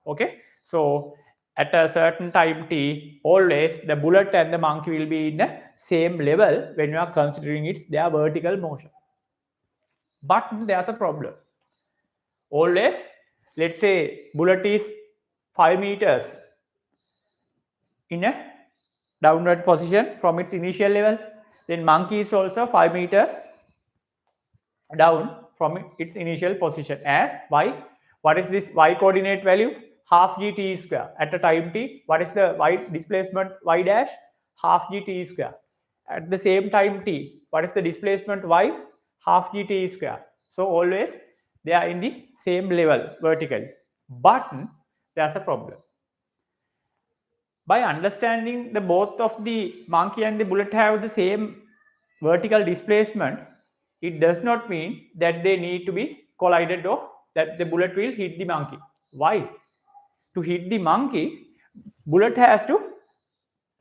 Okay. So at a certain time t, always the bullet and the monkey will be in the same level when we are considering their vertical motion. But there's a problem. Always, let's say bullet is 5 meters in a downward position from its initial level, then monkey is also 5 meters down from its initial position as y. What is this y coordinate value? Half g t square. At a time t, what is the y displacement y dash? Half g t square. At the same time t, what is the displacement y? Half g t square. So always they are in the same level vertically. But there's a problem. By understanding the both of the monkey and the bullet have the same vertical displacement, it does not mean that they need to be collided or that the bullet will hit the monkey. Why? To hit the monkey, bullet has to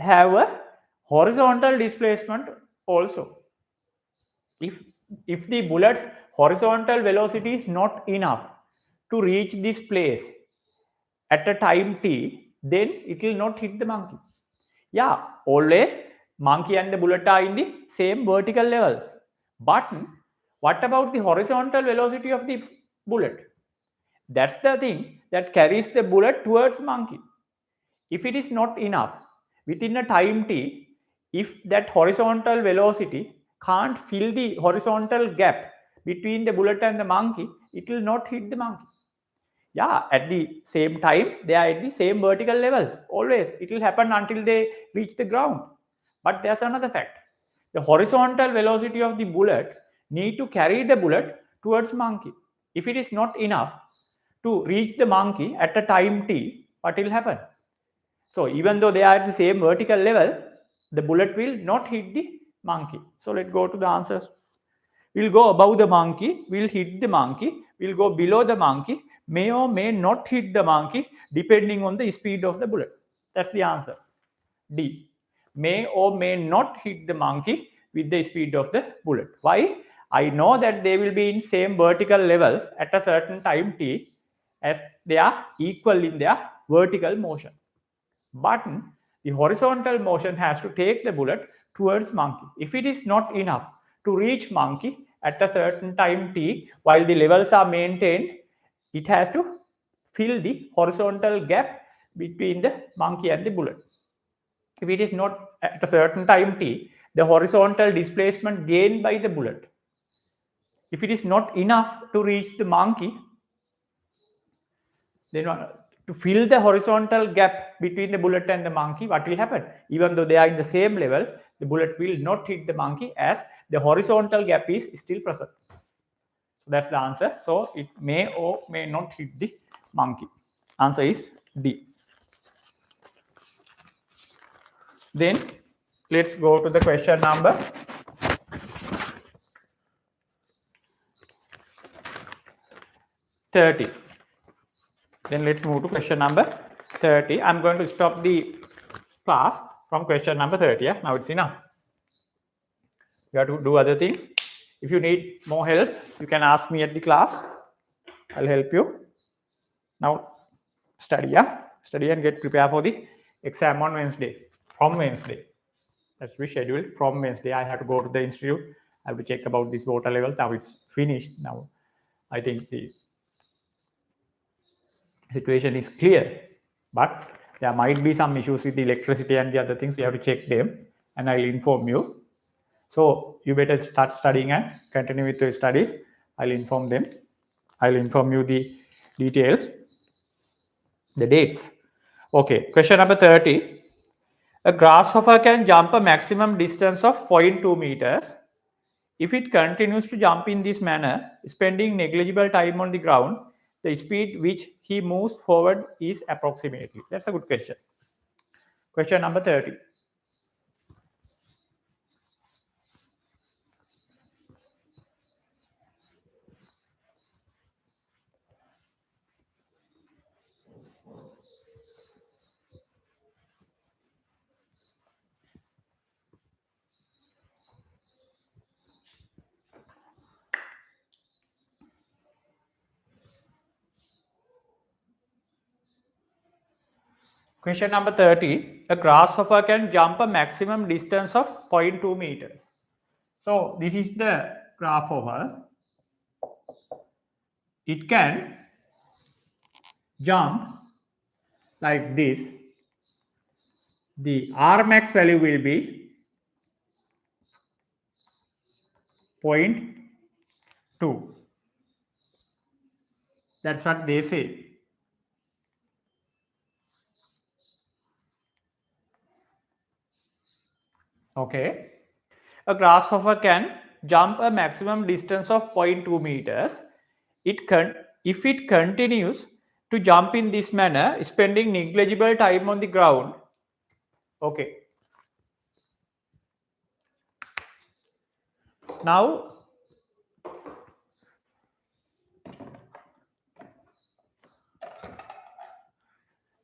have a horizontal displacement also. If the bullet's horizontal velocity is not enough to reach this place at a time t, then it will not hit the monkey. Yeah, always monkey and the bullet are in the same vertical levels. But what about the horizontal velocity of the bullet? That's the thing that carries the bullet towards monkey. If it is not enough within a time t, if that horizontal velocity can't fill the horizontal gap between the bullet and the monkey, it will not hit the monkey. Yeah, at the same time, they are at the same vertical levels. Always, it will happen until they reach the ground. But there's another fact. The horizontal velocity of the bullet need to carry the bullet towards monkey. If it is not enough to reach the monkey at a time t, what will happen? So even though they are at the same vertical level, the bullet will not hit the monkey. So let's go to the answers. We'll go above the monkey, we'll hit the monkey, we'll go below the monkey, may or may not hit the monkey depending on the speed of the bullet. That's the answer. D. May or may not hit the monkey with the speed of the bullet. Why? I know that they will be in same vertical levels at a certain time t as they are equal in their vertical motion. But the horizontal motion has to take the bullet towards monkey. If it is not enough to reach monkey at a certain time t while the levels are maintained, it has to fill the horizontal gap between the monkey and the bullet. If it is not at a certain time t, the horizontal displacement gained by the bullet, if it is not enough to reach the monkey, then to fill the horizontal gap between the bullet and the monkey, what will happen? Even though they are in the same level, the bullet will not hit the monkey as the horizontal gap is still present. So that's the answer. So it may or may not hit the monkey. Answer is D. Then let's go to the question number 30. Then let's move to question number 30. I'm going to stop the class from question number 30. Yeah? Now it's enough. You have to do other things. If you need more help, you can ask me at the class. I'll help you. Now study, yeah? Study and get prepared for the exam on Wednesday. From Wednesday. That's rescheduled from Wednesday. I have to go to the institute. I have to check about this water level. Now it's finished. Now I think the situation is clear, but there might be some issues with the electricity and the other things. We have to check them, and I'll inform you. So you better start studying and continue with your studies. I'll inform them. I'll inform you the details, the dates. Okay, question number 30. A grasshopper can jump a maximum distance of 0.2 meters. If it continues to jump in this manner, spending negligible time on the ground, the speed which he moves forward is approximately. That's a good question. Question number 30. Question number 30. A grasshopper can jump a maximum distance of 0.2 meters. So this is the grasshopper. It can jump like this. The Rmax value will be 0.2. That's what they say. Okay. A grasshopper can jump a maximum distance of 0.2 meters. If it continues to jump in this manner, spending negligible time on the ground. Okay. Now,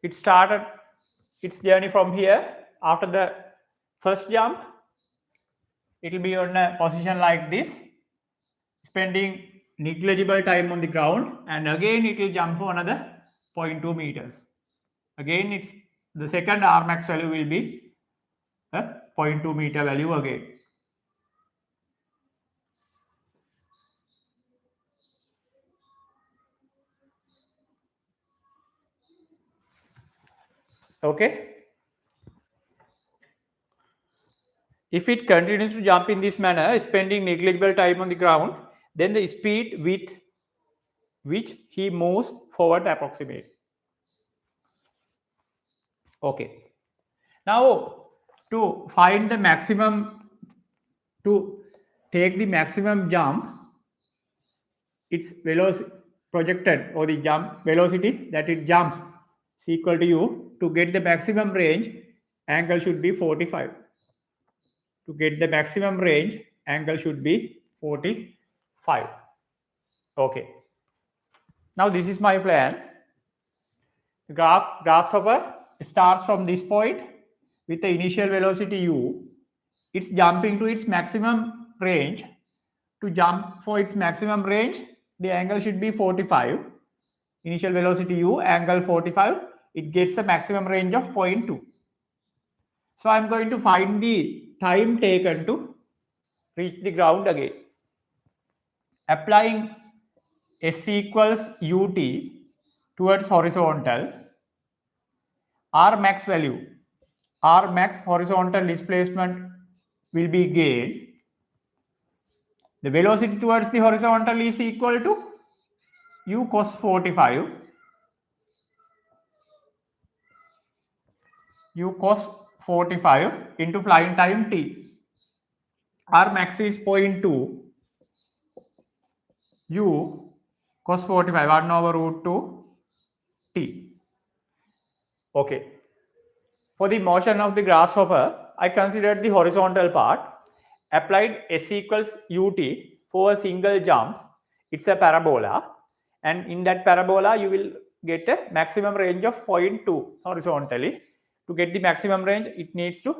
it started its journey from here. After the first jump, it will be on a position like this, spending negligible time on the ground, and again it will jump for another 0.2 meters. Again, it's the second Rmax value will be a 0.2 meter value again. Okay. If it continues to jump in this manner, spending negligible time on the ground, then the speed with which he moves forward approximate. Okay. Now, to find the maximum, to take the maximum jump, its velocity projected or the jump velocity that it jumps is equal to u. To get the maximum range, angle should be 45. To get the maximum range, angle should be 45. Okay. Now this is my plan. The grasshopper starts from this point with the initial velocity u, it's jumping to its maximum range. To jump for its maximum range, the angle should be 45. Initial velocity u, angle 45, it gets a maximum range of 0.2. So I'm going to find the time taken to reach the ground again. Applying S equals ut towards horizontal, R max value, R max horizontal displacement will be gained. The velocity towards the horizontal is equal to u cos 45, u cos 45 into flying time t. R max is 0.2, u cos 45 1 over root 2 t. Okay. For the motion of the grasshopper, I considered the horizontal part, applied S equals ut for a single jump. It's a parabola, and in that parabola you will get a maximum range of 0.2 horizontally. To get the maximum range, it needs to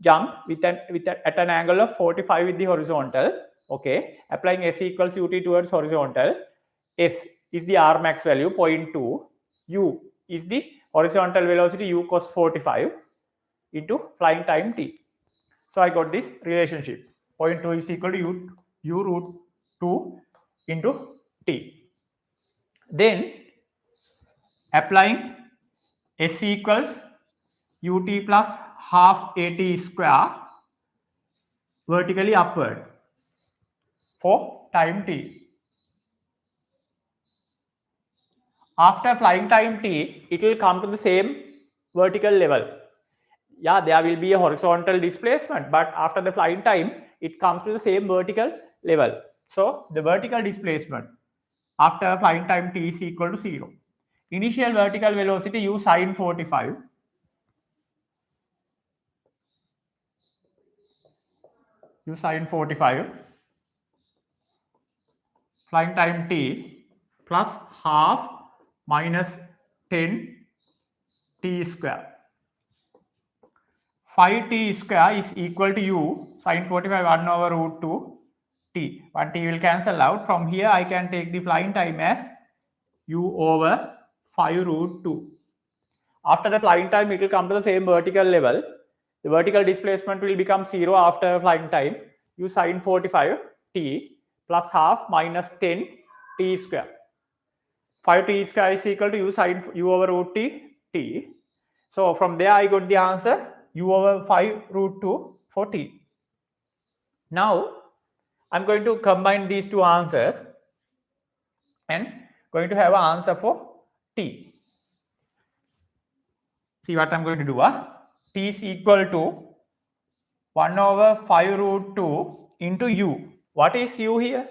jump at an angle of 45 with the horizontal. Okay, applying S equals ut towards horizontal, S is the R max value 0.2, u is the horizontal velocity u cos 45 into flying time t. So I got this relationship. 0.2 is equal to u root 2 into t. Then applying S equals ut plus half at square vertically upward for time t. After flying time t, it will come to the same vertical level. Yeah, there will be a horizontal displacement, but after the flying time, it comes to the same vertical level. So the vertical displacement after flying time t is equal to 0. Initial vertical velocity u sin 45. U sin 45. Flying time t plus half minus 10 t square. 5t square is equal to u sin 45 1 over root 2 t. 1 t will cancel out. From here I can take the flying time as u over 5 root 2. After the flying time, it will come to the same vertical level. The vertical displacement will become 0 after flying time. U sin 45 t plus half minus 10 t square. 5t square is equal to u sin u over root t. So from there I got the answer u over 5 root 2 for t. Now I'm going to combine these two answers and going to have an answer for t. See what I'm going to do. T is equal to 1 over 5 root 2 into u. What is u here?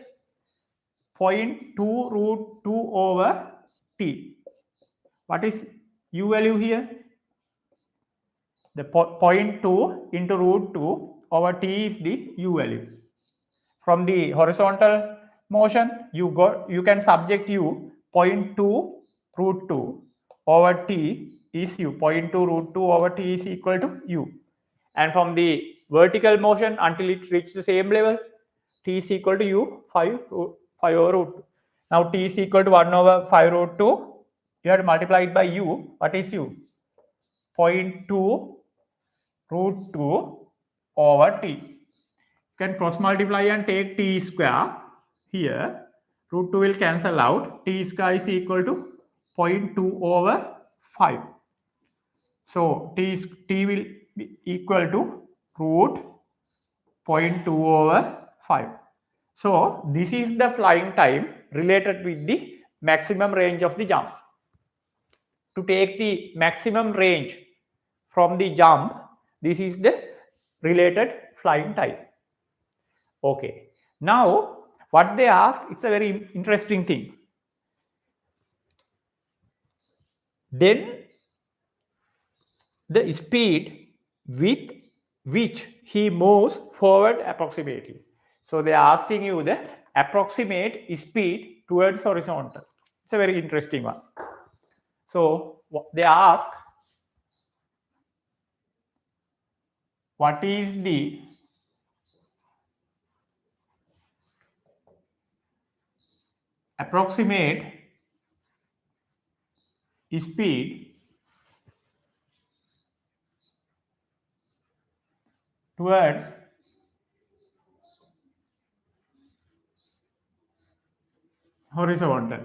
0.2 root 2 over t. What is u value here? The 0.2 into root 2 over t is the u value. From the horizontal motion, you can subject u 0.2 root 2 over t is u. 0.2 root 2 over t is equal to u. And from the vertical motion until it reaches the same level, t is equal to u 5 over root 2. Now t is equal to 1 over 5 root 2. You have to multiply it by u. What is u? 0.2 root 2 over t. You can cross multiply and take t square here. Root 2 will cancel out. T square is equal to 0.2 over 5. So t will be equal to root 0.2 over 5. So this is the flying time related with the maximum range of the jump. To take the maximum range from the jump, this is the related flying time. Okay. Now what they ask, it's a very interesting thing. Then the speed with which he moves forward approximately. So they are asking you the approximate speed towards horizontal. It's a very interesting one. So they ask what is the approximate speed towards horizontal?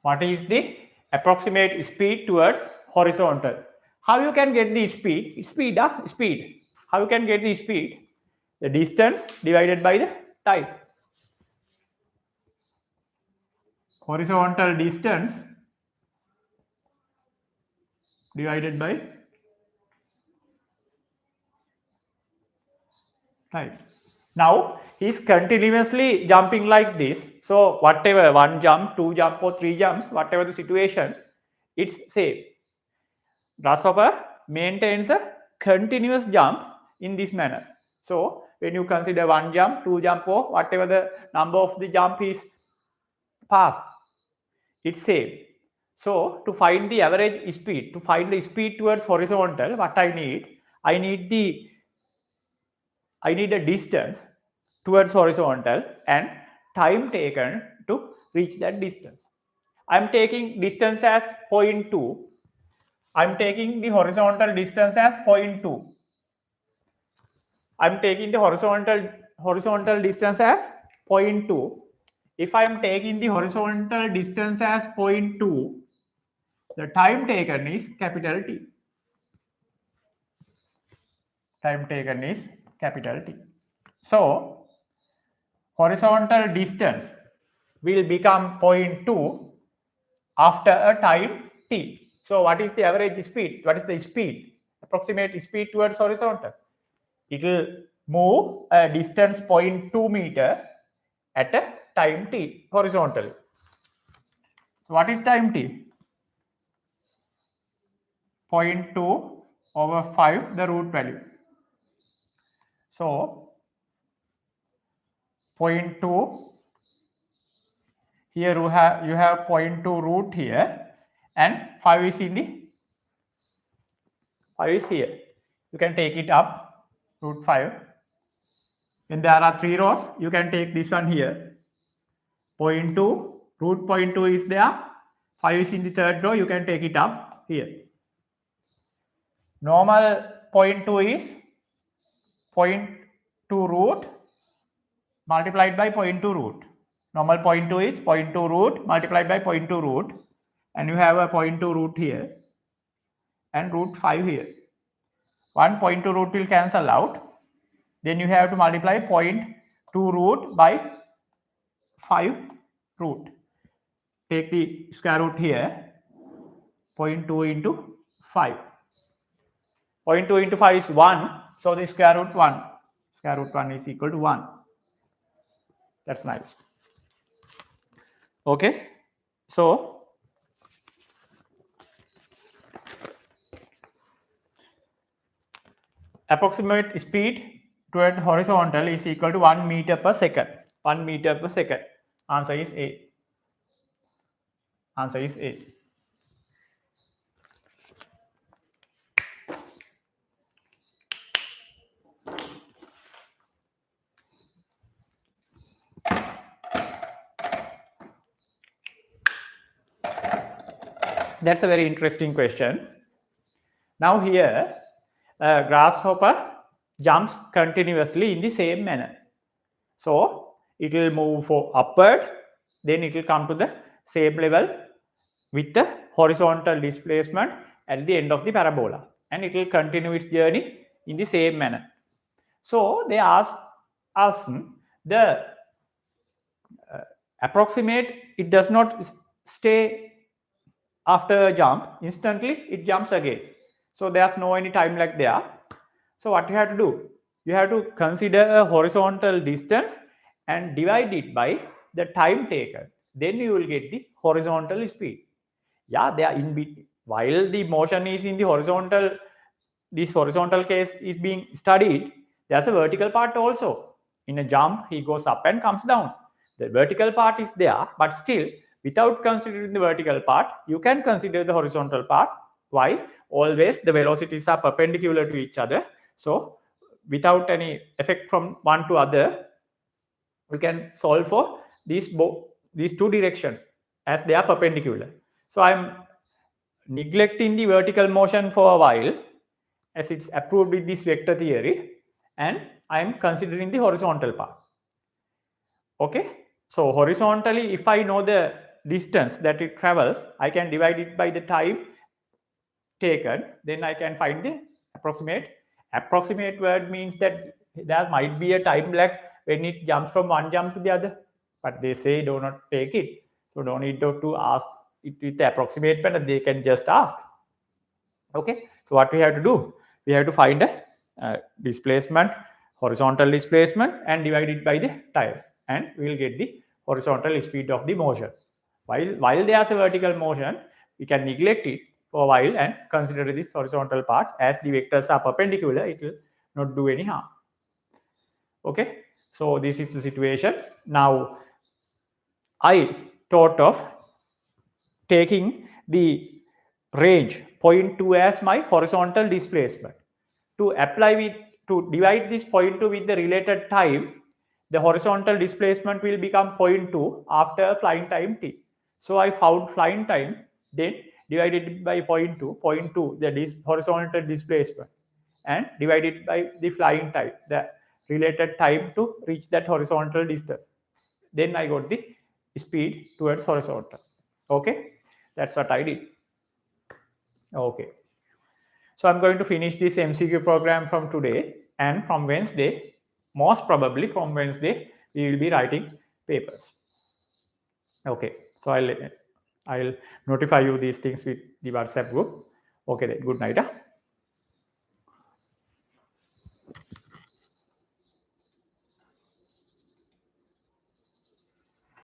What is the approximate speed towards horizontal? How you can get the speed? Speed. How you can get the speed? The distance divided by the time. Horizontal distance divided by time. Now he's continuously jumping like this. So whatever, one jump, two jump, or three jumps, whatever the situation, it's same. Grasshopper maintains a continuous jump in this manner. So when you consider one jump, two jump, or whatever the number of the jump is passed, it's same. So to find the average speed, to find the speed towards horizontal, what I need a distance towards horizontal and time taken to reach that distance. I'm taking distance as 0.2. I'm taking the horizontal distance as 0.2. I'm taking the horizontal distance as 0.2. If I'm taking the horizontal distance as 0.2, the time taken is capital T. Time taken is capital T. So horizontal distance will become 0.2 after a time t. So what is the average speed? What is the speed? Approximate speed towards horizontal. It will move a distance 0.2 meter at a time t horizontally. So what is time t? 0.2 over 5, the root value. So 0.2, here you have 0.2 root here, and 5 is in the 5 is here. You can take it up, root 5. When there are 3 rows, you can take this one here. 0.2, root 0.2 is there. 5 is in the third row, you can take it up here. Normal 0.2 is 0.2 root multiplied by 0.2 root. Normal 0.2 is 0.2 root multiplied by 0.2 root. And you have a 0.2 root here and root 5 here. 1.2 root will cancel out. Then you have to multiply 0.2 root by 5 root. Take the square root here. 0.2 into 5. 0.2 into 5 is 1. So the square root 1. Square root 1 is equal to 1. That's nice. Okay. So approximate speed toward horizontal is equal to 1 meter per second. 1 meter per second. Answer is A. Answer is A. That's a very interesting question. Now here, a grasshopper jumps continuously in the same manner. So it will move for upward, then it will come to the same level with the horizontal displacement at the end of the parabola, and it will continue its journey in the same manner. So they ask us the approximate, it does not stay after a jump, instantly it jumps again. So there's no any time lag there. So what you have to do? You have to consider a horizontal distance and divide it by the time taken. Then you will get the horizontal speed. Yeah, they are in between. While the motion is in the horizontal, this horizontal case is being studied, there's a vertical part also. In a jump, he goes up and comes down. The vertical part is there, but still, without considering the vertical part, you can consider the horizontal part. Why? Always the velocities are perpendicular to each other. So without any effect from one to other, we can solve for these two directions as they are perpendicular. So I'm neglecting the vertical motion for a while as it's approved with this vector theory, and I'm considering the horizontal part. Okay, so horizontally, if I know the distance that it travels, I can divide it by the time taken, then I can find the approximate. Approximate word means that there might be a time lag when it jumps from one jump to the other, but they say do not take it. So don't need to ask it with the approximate method, they can just ask. Okay, so what we have to do? We have to find a displacement, horizontal displacement, and divide it by the time, and we will get the horizontal speed of the motion. While there's a vertical motion, we can neglect it for a while and consider this horizontal part. As the vectors are perpendicular, it will not do any harm. Okay, so this is the situation. Now I thought of taking the range point 2 as my horizontal displacement. To divide this point 2 with the related time, the horizontal displacement will become 0.2 after flying time t. So I found flying time, then divided it by 0.2, 0.2 that is horizontal displacement, and divided by the flying time, the related time to reach that horizontal distance. Then I got the speed towards horizontal. Okay, that's what I did. Okay, so I'm going to finish this MCQ program from today, and from Wednesday, most probably from Wednesday, we will be writing papers. Okay, so I'll notify you these things with the WhatsApp group. Okay, then good night.